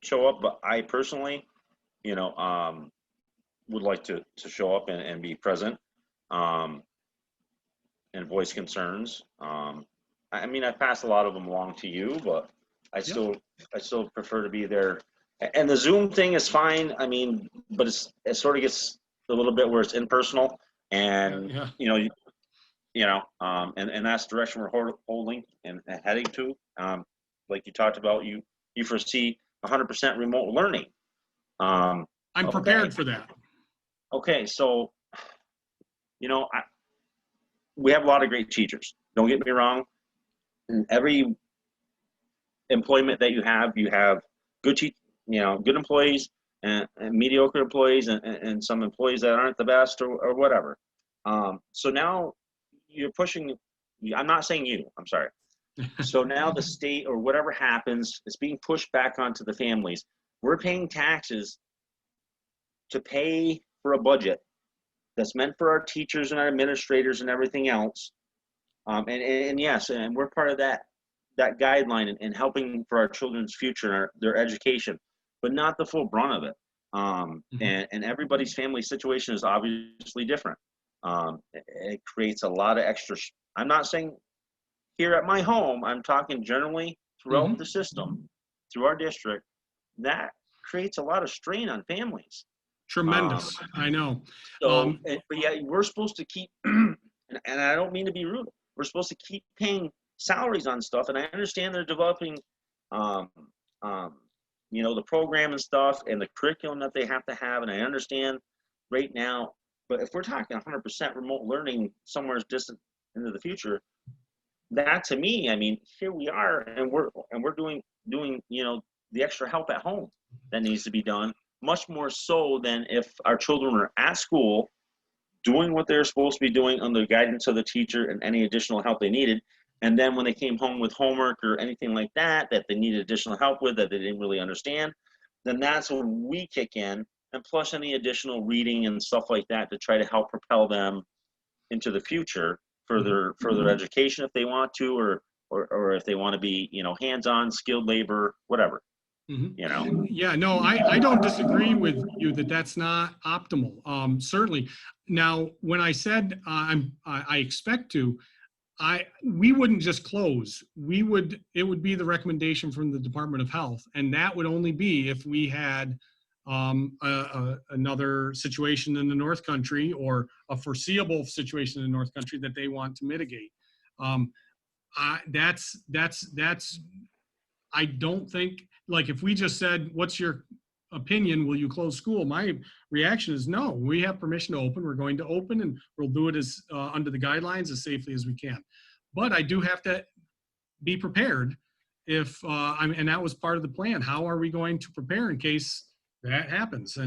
show up, but I personally, would like to show up and be present, and voice concerns. I mean, I passed a lot of them along to you, but I still prefer to be there. And the Zoom thing is fine. I mean, but it sort of gets a little bit where it's impersonal, and and that's the direction we're holding and heading to. Like you talked about, you foresee 100% remote learning. I'm prepared for that. Okay, so we have a lot of great teachers. Don't get me wrong. And employment that you have good, good employees and mediocre employees and some employees that aren't the best or whatever. So now you're pushing, I'm not saying you, I'm sorry. So now the state or whatever happens is being pushed back onto the families. We're paying taxes to pay for a budget that's meant for our teachers and our administrators and everything else. And yes, and we're part of that guideline and helping for our children's future and their education, but not the full brunt of it. And everybody's family situation is obviously different. It creates a lot of extra. I'm not saying here at my home, I'm talking generally throughout the system, through our district, that creates a lot of strain on families. Tremendous. I know. So, but yeah, we're supposed to keep, and I don't mean to be rude, we're supposed to keep paying salaries on stuff. And I understand they're developing, the program and stuff and the curriculum that they have to have. And I understand right now, but if we're talking 100% remote learning somewhere distant into the future, that to me, I mean, here we are, and we're doing the extra help at home that needs to be done, much more so than if our children are at school doing what they're supposed to be doing under the guidance of the teacher and any additional help they needed. And then when they came home with homework or anything like that they needed additional help with that they didn't really understand, then that's when we kick in, and plus any additional reading and stuff like that to try to help propel them into the future for their education if they want to, or if they want to be, hands-on, skilled labor, whatever. Yeah, no, I don't disagree with you that that's not optimal. Certainly. Now, when I said I expect to, we wouldn't just close. It would be the recommendation from the Department of Health, and that would only be if we had another situation in the North Country or a foreseeable situation in the North Country that they want to mitigate. I don't think, like, if we just said, what's your opinion, will you close school? My reaction is no, we have permission to open. We're going to open, and we'll do it as under the guidelines as safely as we can. But I do have to be prepared if, and that was part of the plan. How are we going to prepare in case that happens?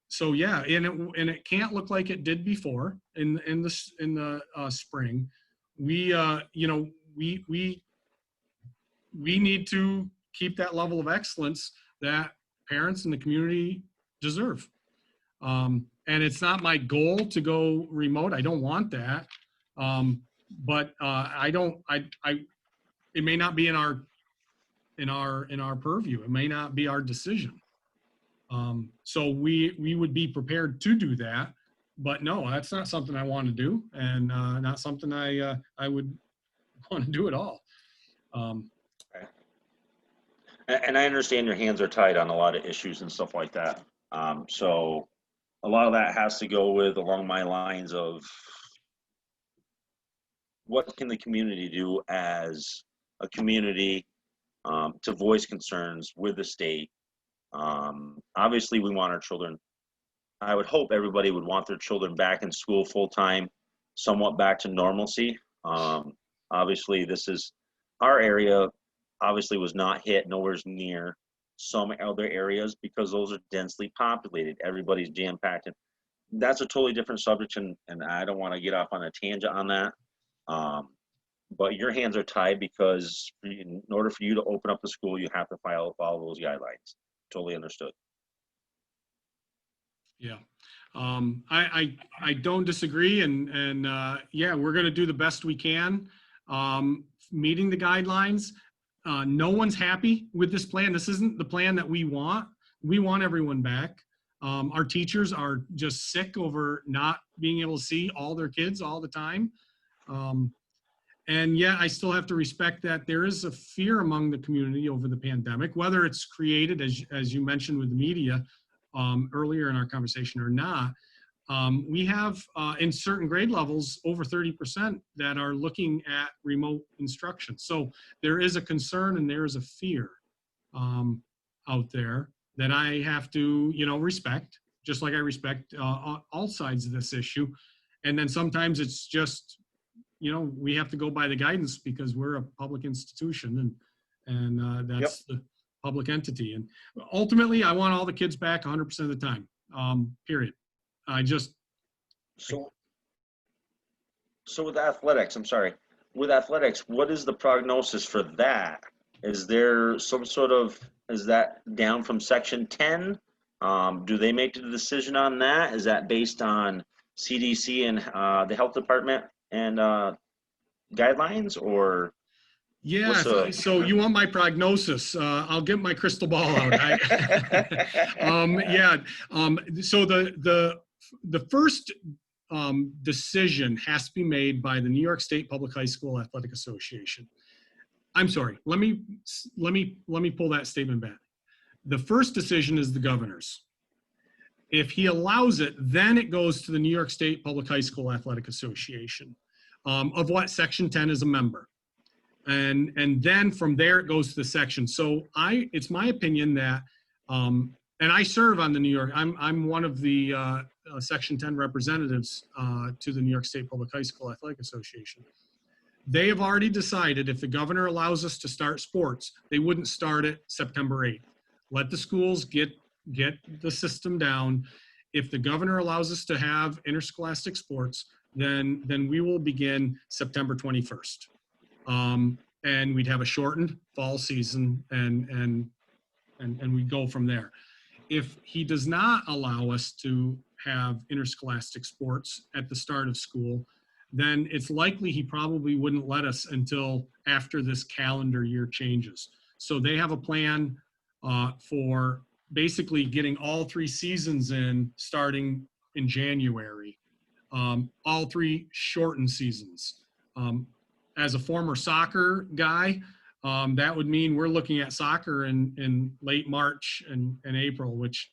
So yeah, and it can't look like it did before in the spring. We need to keep that level of excellence that parents and the community deserve. And it's not my goal to go remote. I don't want that. But it may not be in our purview. It may not be our decision. So we would be prepared to do that, but no, that's not something I want to do, and not something I would want to do at all. And I understand your hands are tied on a lot of issues and stuff like that. So a lot of that has to go with along my lines of what can the community do as a community to voice concerns with the state. Obviously, we want our children. I would hope everybody would want their children back in school full time, somewhat back to normalcy. Obviously, this is our area. Obviously, was not hit nowhere near some other areas because those are densely populated. Everybody's jam packed. That's a totally different subject, and I don't want to get off on a tangent on that. But your hands are tied because in order for you to open up the school, you have to follow those guidelines. Totally understood. Yeah, I don't disagree, and yeah, we're going to do the best we can, meeting the guidelines. No one's happy with this plan. This isn't the plan that we want. We want everyone back. Our teachers are just sick over not being able to see all their kids all the time. And yeah, I still have to respect that there is a fear among the community over the pandemic, whether it's created, as you mentioned with the media earlier in our conversation or not. We have in certain grade levels over 30% that are looking at remote instruction. So there is a concern and there is a fear out there that I have to, respect, just like I respect all sides of this issue. And then sometimes it's just, we have to go by the guidance because we're a public institution, and that's the public entity. And ultimately, I want all the kids back 100% of the time, period. I just, So with athletics, I'm sorry, with athletics, what is the prognosis for that? Is there some sort of, is that down from Section 10? Do they make the decision on that? Is that based on CDC and the health department and guidelines, or yeah, what's so you want my prognosis? I'll get my crystal ball out. So the first decision has to be made by the New York State Public High School Athletic Association. I'm sorry. Let me pull that statement back. The first decision is the governor's. If he allows it, then it goes to the New York State Public High School Athletic Association, of what Section 10 is a member. And then from there it goes to the section. So it's my opinion that, and I serve on the New York, I'm one of the Section 10 representatives to the New York State Public High School Athletic Association. They have already decided if the governor allows us to start sports, they wouldn't start it September 8th. Let the schools get the system down. If the governor allows us to have interscholastic sports, then we will begin September 21st. And we'd have a shortened fall season and we go from there. If he does not allow us to have interscholastic sports at the start of school, then it's likely he probably wouldn't let us until after this calendar year changes. So they have a plan for basically getting all 3 seasons in starting in January, all 3 shortened seasons. As a former soccer guy, that would mean we're looking at soccer in late March and April, which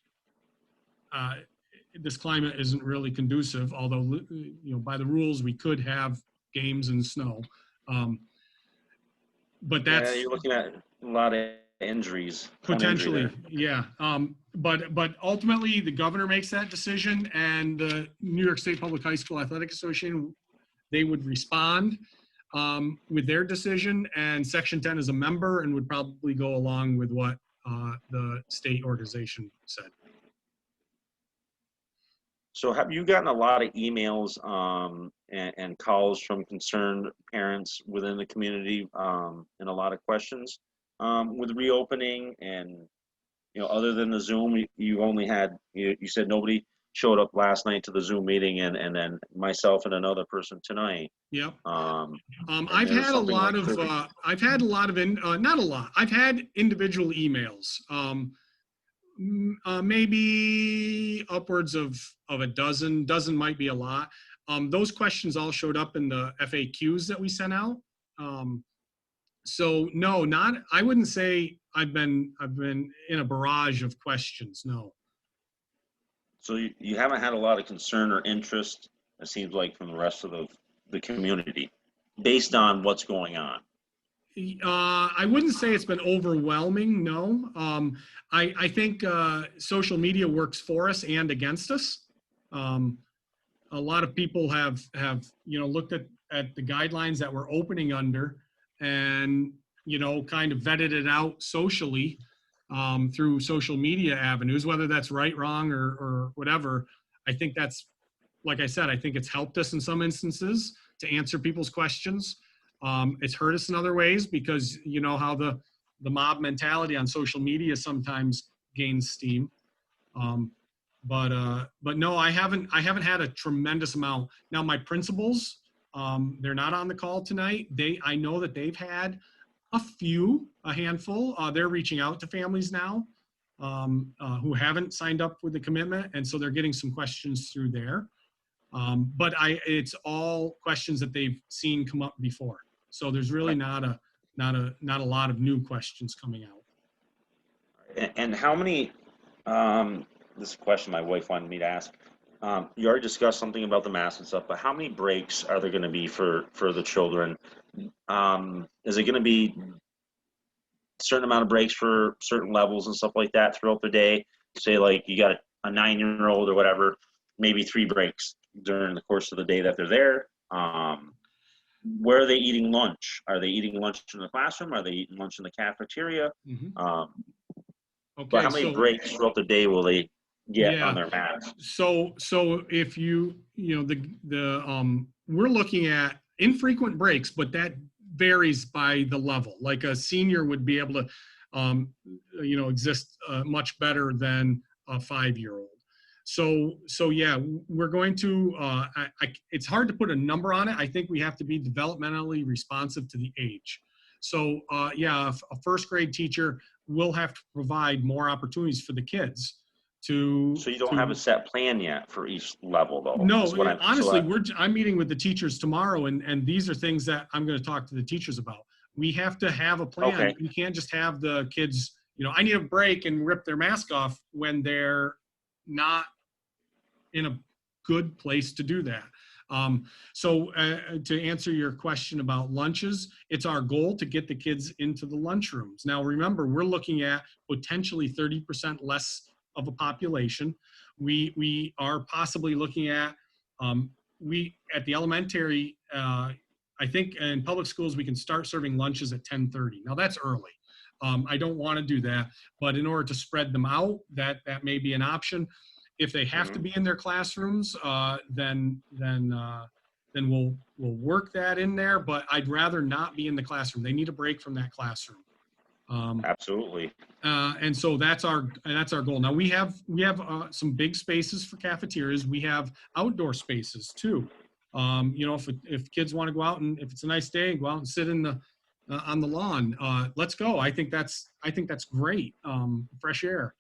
this climate isn't really conducive, although, by the rules, we could have games in snow. But that's— you're looking at a lot of injuries. Potentially, yeah. But ultimately, the governor makes that decision, and the New York State Public High School Athletic Association, they would respond with their decision, and Section 10 is a member and would probably go along with what the state organization said. So have you gotten a lot of emails and calls from concerned parents within the community and a lot of questions with reopening? And, other than the Zoom, you only had, you said nobody showed up last night to the Zoom meeting, and then myself and another person tonight. Yep. I've had a lot of, not a lot. I've had individual emails. Maybe upwards of a dozen might be a lot. Those questions all showed up in the FAQs that we sent out. So no, I wouldn't say I've been in a barrage of questions. No. So you haven't had a lot of concern or interest, it seems like, from the rest of the community based on what's going on. I wouldn't say it's been overwhelming, no. I think social media works for us and against us. A lot of people have looked at the guidelines that we're opening under and, kind of vetted it out socially through social media avenues, whether that's right, wrong, or whatever. I think that's, like I said, I think it's helped us in some instances to answer people's questions. It's hurt us in other ways because you know how the mob mentality on social media sometimes gains steam. But no, I haven't had a tremendous amount. Now my principals, they're not on the call tonight. I know that they've had a handful. They're reaching out to families now who haven't signed up with the commitment, and so they're getting some questions through there. But it's all questions that they've seen come up before. So there's really not a lot of new questions coming out. And how many? This is a question my wife wanted me to ask. You already discussed something about the masks and stuff, but how many breaks are there going to be for the children? Is it going to be a certain amount of breaks for certain levels and stuff like that throughout the day? Say like you got a 9-year-old or whatever, maybe 3 breaks during the course of the day that they're there. where are they eating lunch? Are they eating lunch in the classroom? Are they eating lunch in the cafeteria? Mhm. But Okay, how many so breaks throughout the day will they get on yeah, their mask? so if we're looking at infrequent breaks, but that varies by the level. Like a senior would be able to, exist much better than a 5-year-old. So yeah, we're going to. It's hard to put a number on it. I think we have to be developmentally responsive to the age. So yeah, a first grade teacher will have to provide more opportunities for the kids to So you don't have a set plan yet for each level, though. Is no, what I'm. honestly, I'm meeting with the teachers tomorrow, and these are things that I'm going to talk to the teachers about. We have to have a plan. Okay. We can't just have the kids, I need a break and rip their mask off when they're not in a good place to do that. So to answer your question about lunches, it's our goal to get the kids into the lunchrooms. Now, remember, we're looking at potentially 30% less of a population. We are possibly looking at, at the elementary, I think in public schools, we can start serving lunches at 10:30. Now that's early. I don't want to do that, but in order to spread them out, that may be an option. If they have to be in their classrooms, then we'll work that in there. But I'd rather not be in the classroom. They need a break from that classroom. Absolutely. And so that's our goal. Now we have some big spaces for cafeterias. We have outdoor spaces too. If kids want to go out and if it's a nice day, go out and sit in the on the lawn. Let's go. I think that's great. Fresh air.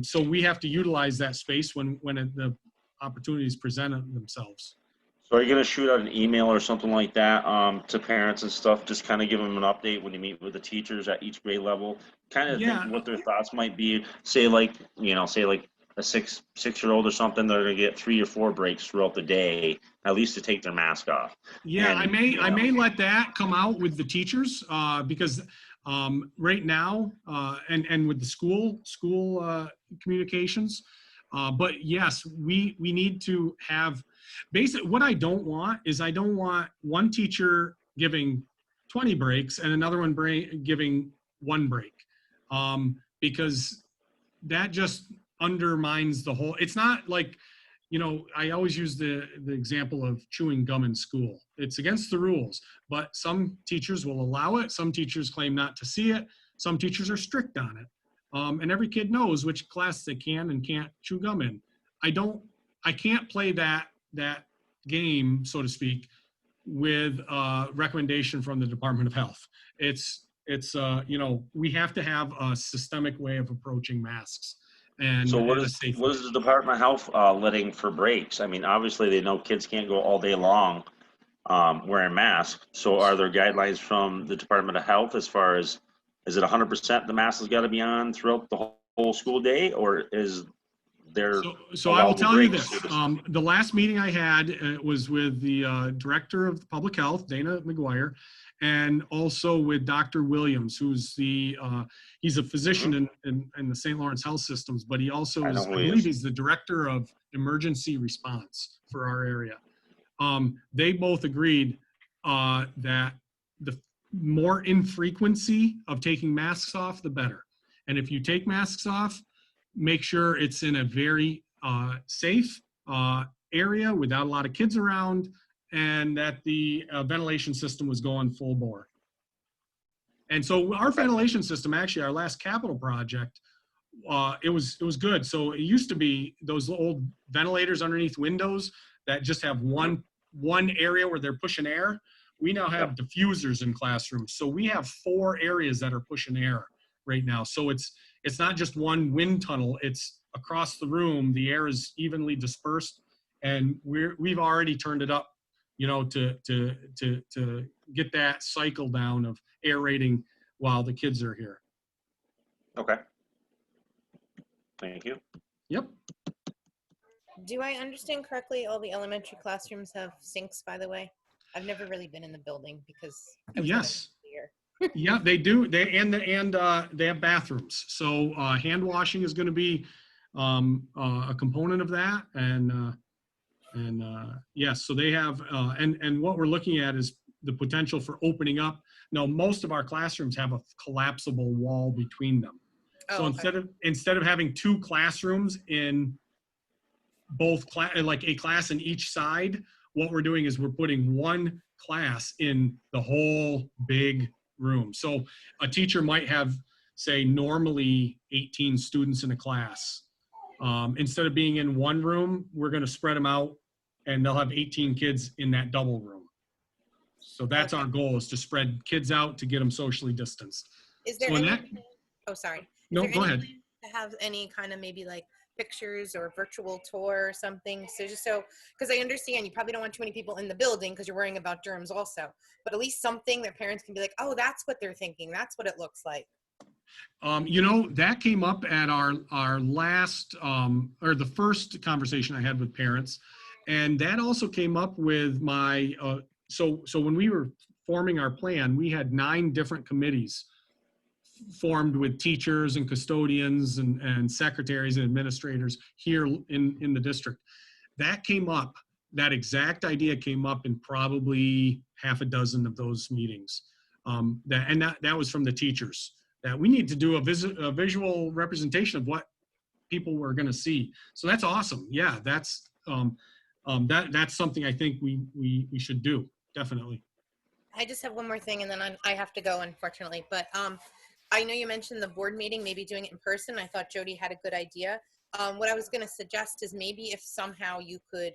So we have to utilize that space when the opportunities present themselves. So are you going to shoot out an email or something like that to parents and stuff? Just kind of give them an update when you meet with the teachers at each grade level. Kind of Yeah. think what their thoughts might be. Say like a six-year-old or something. They're going to get 3 or 4 breaks throughout the day, at least to take their mask off. Yeah, And, I may let that come out with the teachers because right now and with the school communications. But yes, we need to have what I don't want is I don't want one teacher giving 20 breaks and another one giving 1 break because that just undermines the whole. It's not like, I always use the example of chewing gum in school. It's against the rules, but some teachers will allow it. Some teachers claim not to see it. Some teachers are strict on it. And every kid knows which class they can and can't chew gum in. I can't play that game, so to speak, with a recommendation from the Department of Health. It's we have to have a systemic way of approaching masks. And so what is the Department of Health letting for breaks? I mean, obviously they know kids can't go all day long wearing masks. So are there guidelines from the Department of Health as far as, is it 100% the mask has got to be on throughout the whole school day, or is there? So I will tell you this. The last meeting I had was with the Director of Public Health, Dana McGuire, and also with Dr. Williams, who's he's a physician in the St. Lawrence Health Systems, but he also I believe he's the Director of Emergency Response for our area. They both agreed that the more infrequency of taking masks off, the better. And if you take masks off, make sure it's in a very safe area without a lot of kids around, and that the ventilation system was going full bore. And so our ventilation system, actually, our last capital project, it was good. So it used to be those old ventilators underneath windows that just have one area where they're pushing air. We now have diffusers in classrooms. So we have 4 areas that are pushing air right now. So it's not just one wind tunnel, it's across the room. The air is evenly dispersed, and we've already turned it up, to get that cycle down of aerating while the kids are here. Okay. Thank you. Yep. Do I understand correctly? All the elementary classrooms have sinks, by the way. I've never really been in the building because I was Yes. here. Yeah, they do. They have bathrooms. So hand washing is going to be a component of that, and yes, so they have and what we're looking at is the potential for opening up. Now, most of our classrooms have a collapsible wall between them. So Oh, okay. instead of having two classrooms in both like a class in each side, what we're doing is we're putting one class in the whole big room. So a teacher might have, say, normally 18 students in a class. Instead of being in one room, we're going to spread them out, and they'll have 18 kids in that double room. So that's our goal, is to spread kids out to get them socially distanced. Is there So in any? that, Oh, sorry. Is no, there go any ahead. plan to have any kind of maybe like pictures or virtual tour or something? So just so, because I understand you probably don't want too many people in the building because you're worrying about germs also, but at least something that parents can be like, oh, that's what they're thinking. That's what it looks like. You know, that came up at our last, or the first conversation I had with parents. And that also came up with my, so when we were forming our plan, we had 9 different committees formed with teachers and custodians and secretaries and administrators here in the district. That came up, that exact idea came up in probably half a dozen of those meetings. That was from the teachers, that we need to do a visual representation of what people were going to see. So that's awesome. Yeah, that's something I think we should do, definitely. I just have one more thing and then I have to go, unfortunately, but I know you mentioned the board meeting, maybe doing it in person. I thought Jody had a good idea. What I was going to suggest is maybe if somehow you could,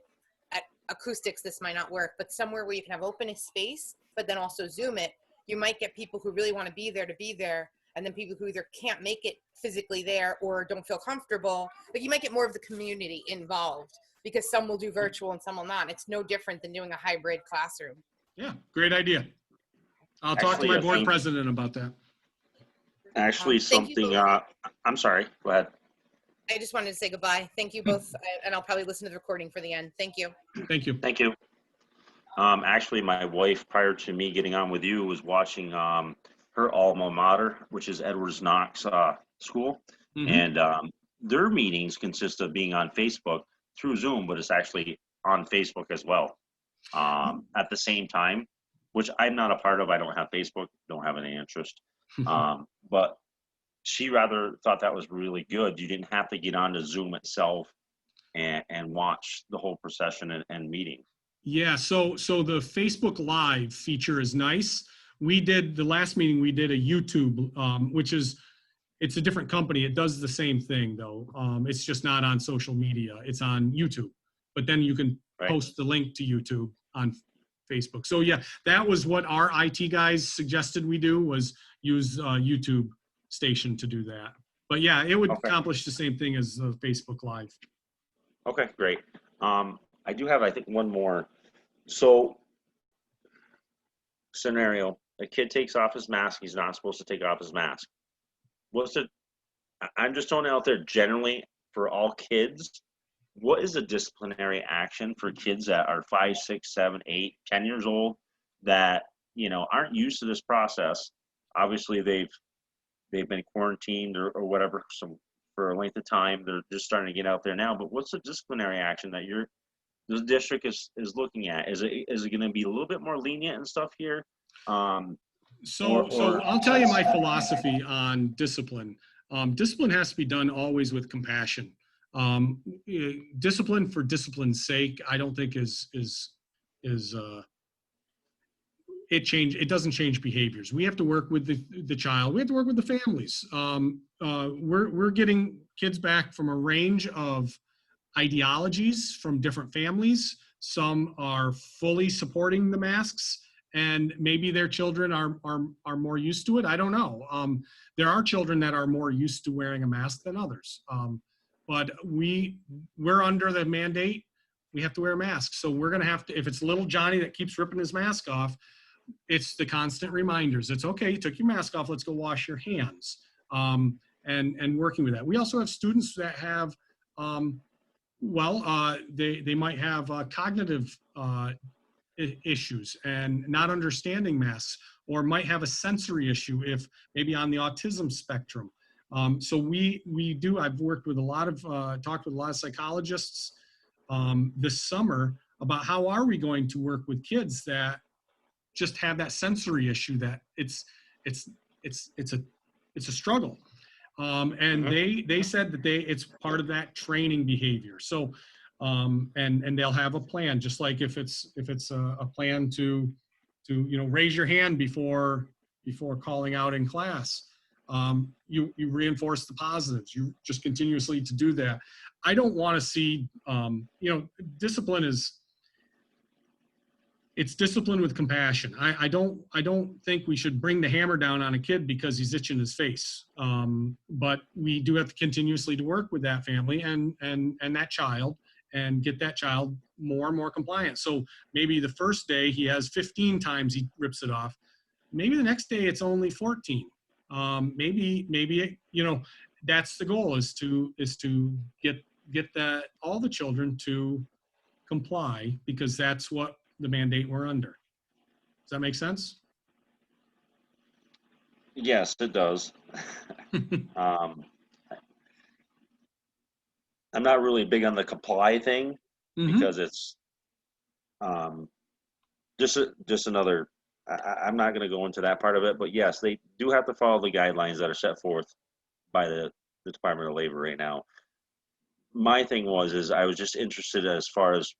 at acoustics, this might not work, but somewhere where you can have open space, but then also Zoom it, you might get people who really want to be there, and then people who either can't make it physically there or don't feel comfortable. But you might get more of the community involved because some will do virtual and some will not. It's no different than doing a hybrid classroom. Yeah, great idea. I'll talk to Actually, my I board think- president about that. Actually, Thank you something, both. I'm sorry, go ahead. I just wanted to say goodbye. Thank you both, and I'll probably listen to the recording for the end. Thank you. Thank you. Thank you. Actually, my wife, prior to me getting on with you, was watching her alma mater, which is Edwards Knox School. Mhm. And their meetings consist of being on Facebook through Zoom, but it's actually on Facebook as well at the same time, which I'm not a part of. I don't have Facebook, don't have any interest. But she rather thought that was really good. You didn't have to get onto Zoom itself and watch the whole procession and meeting. Yeah, so the Facebook Live feature is nice. We did, the last meeting, we did a YouTube, which is, it's a different company. It does the same thing though. It's just not on social media. It's on YouTube. But then you can post the link to YouTube on Facebook. So yeah, that was what our IT guys suggested we do, was use YouTube station to do that. But yeah, it would accomplish the same thing as Facebook Live. Okay, great. I do have, I think, one more. So, scenario, a kid takes off his mask. He's not supposed to take off his mask. I'm just throwing it out there generally for all kids. What is a disciplinary action for kids that are 5, 6, 7, 8, 10 years old that, you know, aren't used to this process? Obviously, they've been quarantined or whatever for a length of time. They're just starting to get out there now. But what's the disciplinary action that the district is looking at? Is it going to be a little bit more lenient and stuff here? So I'll tell you my philosophy on discipline. Discipline has to be done always with compassion. Discipline for discipline's sake, I don't think it doesn't change behaviors. We have to work with the child. We have to work with the families. We're getting kids back from a range of ideologies from different families. Some are fully supporting the masks, and maybe their children are more used to it. I don't know. There are children that are more used to wearing a mask than others. But we're under the mandate. We have to wear a mask. So we're going to have to, if it's little Johnny that keeps ripping his mask off, it's the constant reminders. It's okay, you took your mask off, let's go wash your hands. And working with that. We also have students that have, they might have cognitive issues and not understanding masks, or might have a sensory issue if maybe on the autism spectrum. So I've worked with talked with a lot of psychologists this summer about how are we going to work with kids that just have that sensory issue that it's a struggle. And they said that it's part of that training behavior. So, and they'll have a plan, just like if it's a plan to raise your hand before calling out in class. You reinforce the positives. You just continuously to do that. I don't want to see, discipline it's discipline with compassion. I don't think we should bring the hammer down on a kid because he's itching his face. But we do have to continuously to work with that family and that child and get that child more and more compliant. So maybe the first day he has 15 times he rips it off. Maybe the next day it's only 14. Maybe that's the goal, is to get all the children to comply, because that's what the mandate we're under. Does that make sense? Yes, it does. I'm not really big on the comply thing because it's just another. I'm not going to go into that part of it, but yes, they do have to follow the guidelines that are set forth by the Department of Labor right now. My thing is I was just interested as far as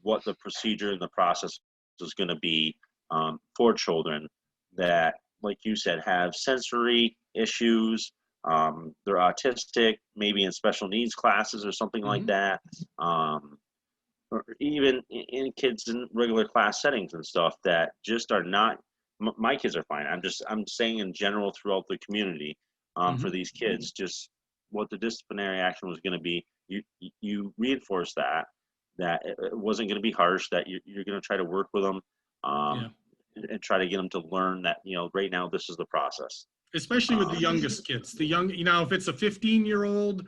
what the procedure and the process is going to be for children that, like you said, have sensory issues. They're autistic, maybe in special needs classes or something like that. Or even in kids in regular class settings and stuff that just are not. My kids are fine. I'm saying in general throughout the community for these kids, just what the disciplinary action was going to be. You reinforce that it wasn't going to be harsh, that you're going to try to work with them and try to get them to learn that, right now this is the process. Especially with the youngest kids. If it's a 15-year-old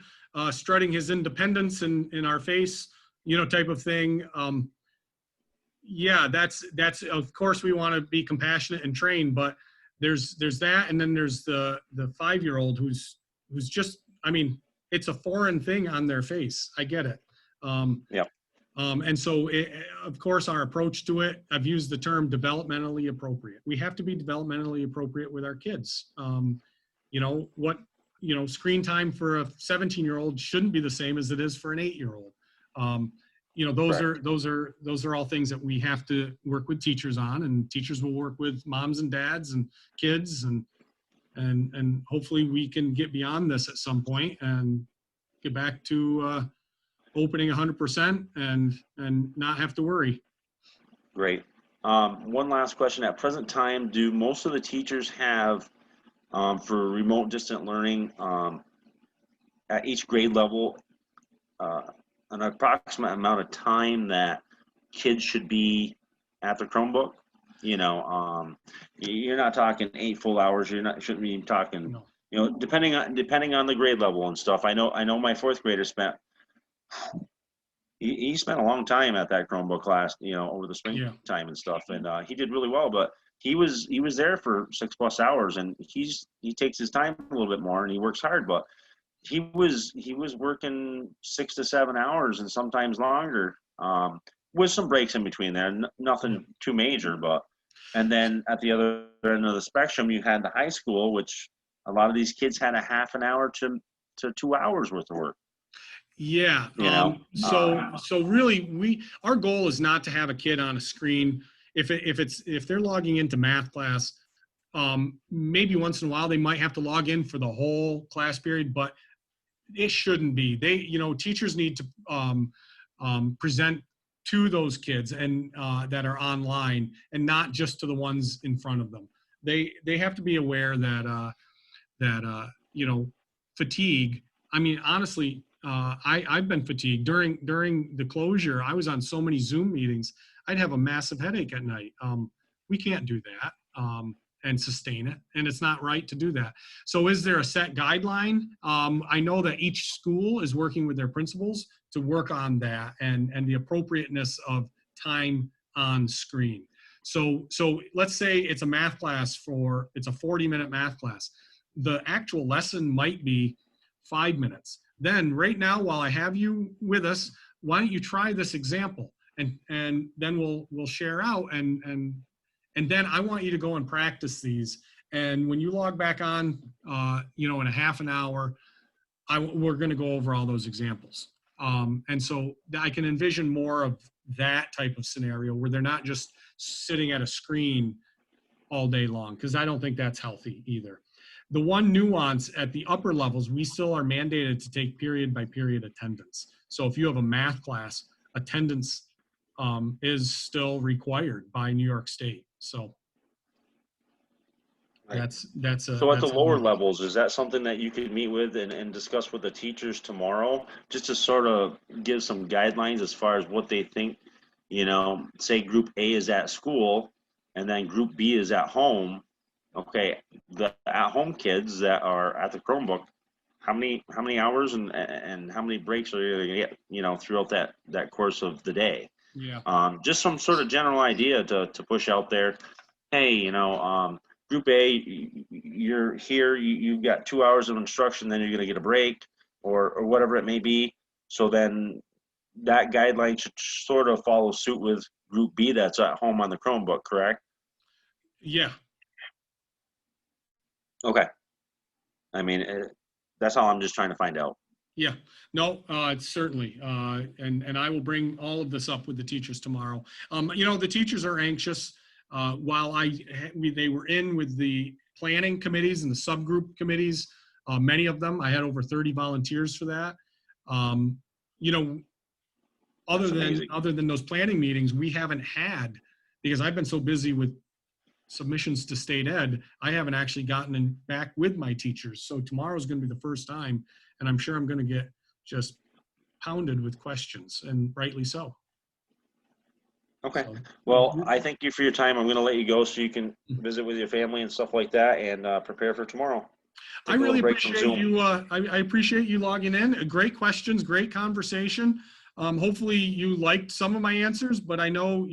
strutting his independence in our face, type of thing. That's of course we want to be compassionate and train, but there's that, and then there's the 5-year-old who's just, it's a foreign thing on their face. I get it. And so, of course, our approach to it, I've used the term developmentally appropriate. We have to be developmentally appropriate with our kids. Screen time for a 17-year-old shouldn't be the same as it is for an 8-year-old. Those are all things that we have to work with teachers on, and teachers will work with moms and dads and kids, and hopefully we can get beyond this at some point and get back to opening 100% and not have to worry. Great. One last question. At present time, do most of the teachers have, for remote distant learning, at each grade level, an approximate amount of time that kids should be at the Chromebook? You're not talking 8 full hours. Shouldn't be talking. No. Depending on the grade level and stuff. I know my 4th grader spent. He spent a long time at that Chromebook class, over the spring time and stuff, and he did really well. But he was there for 6+ hours, and he takes his time a little bit more, and he works hard. But he was working 6 to 7 hours, and sometimes longer, with some breaks in between there. Nothing too major, but. And then at the other end of the spectrum, you had the high school, which a lot of these kids had a half an hour to 2 hours worth of work. Yeah. So really, our goal is not to have a kid on a screen. If they're logging into math class, maybe once in a while they might have to log in for the whole class period, but it shouldn't be. Teachers need to present to those kids and that are online, and not just to the ones in front of them. They have to be aware that fatigue. Honestly. I've been fatigued during the closure. I was on so many Zoom meetings. I'd have a massive headache at night. We can't do that and sustain it, and it's not right to do that. So is there a set guideline? I know that each school is working with their principals to work on that and the appropriateness of time on screen. So let's say it's a math class it's a 40-minute math class. The actual lesson might be 5 minutes. Then right now, while I have you with us, why don't you try this example, and then we'll share out and And then I want you to go and practice these. And when you log back on, in a half an hour, we're going to go over all those examples. And so I can envision more of that type of scenario where they're not just sitting at a screen all day long, because I don't think that's healthy either. The one nuance at the upper levels, we still are mandated to take period by period attendance. So if you have a math class, attendance is still required by New York State. So Right. that's So at the a lower big- levels, is that something that you could meet with and discuss with the teachers tomorrow, just to sort of give some guidelines as far as what they think, say group A is at school and then group B is at home. Okay, the at-home kids that are at the Chromebook, how many hours and how many breaks are you gonna get, throughout that course of the day? Yeah. Just some sort of general idea to push out there. Hey, group A, you're here, you've got 2 hours of instruction, then you're gonna get a break or whatever it may be. So then that guideline should sort of follow suit with group B that's at home on the Chromebook, correct? Yeah. Okay. I mean, that's all I'm just trying to find out. Yeah, no, certainly. And I will bring all of this up with the teachers tomorrow. The teachers are anxious. While they were in with the planning committees and the subgroup committees, many of them, I had over 30 volunteers for that. Other than those planning meetings, we haven't had, because I've been so busy with submissions to state ed, I haven't actually gotten back with my teachers. So tomorrow's going to be the first time, and I'm sure I'm going to get just pounded with questions, and rightly so. Okay. So, Well, I thank you for your time. I'm going to let you go so you can visit with your family and stuff like that, and prepare for tomorrow. I really appreciate you. I appreciate you logging in. Great questions, great conversation. Hopefully you liked some of my answers, but I know,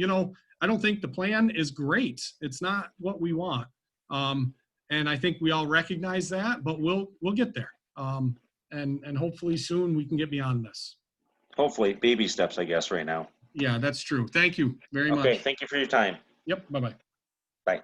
I don't think the plan is great. It's not what we want. And I think we all recognize that, but we'll get there. And hopefully soon we can get beyond this. Hopefully, baby steps, I guess, right now. Yeah, that's true. Thank you very much. Okay, thank you for your time. Yep, bye-bye. Bye.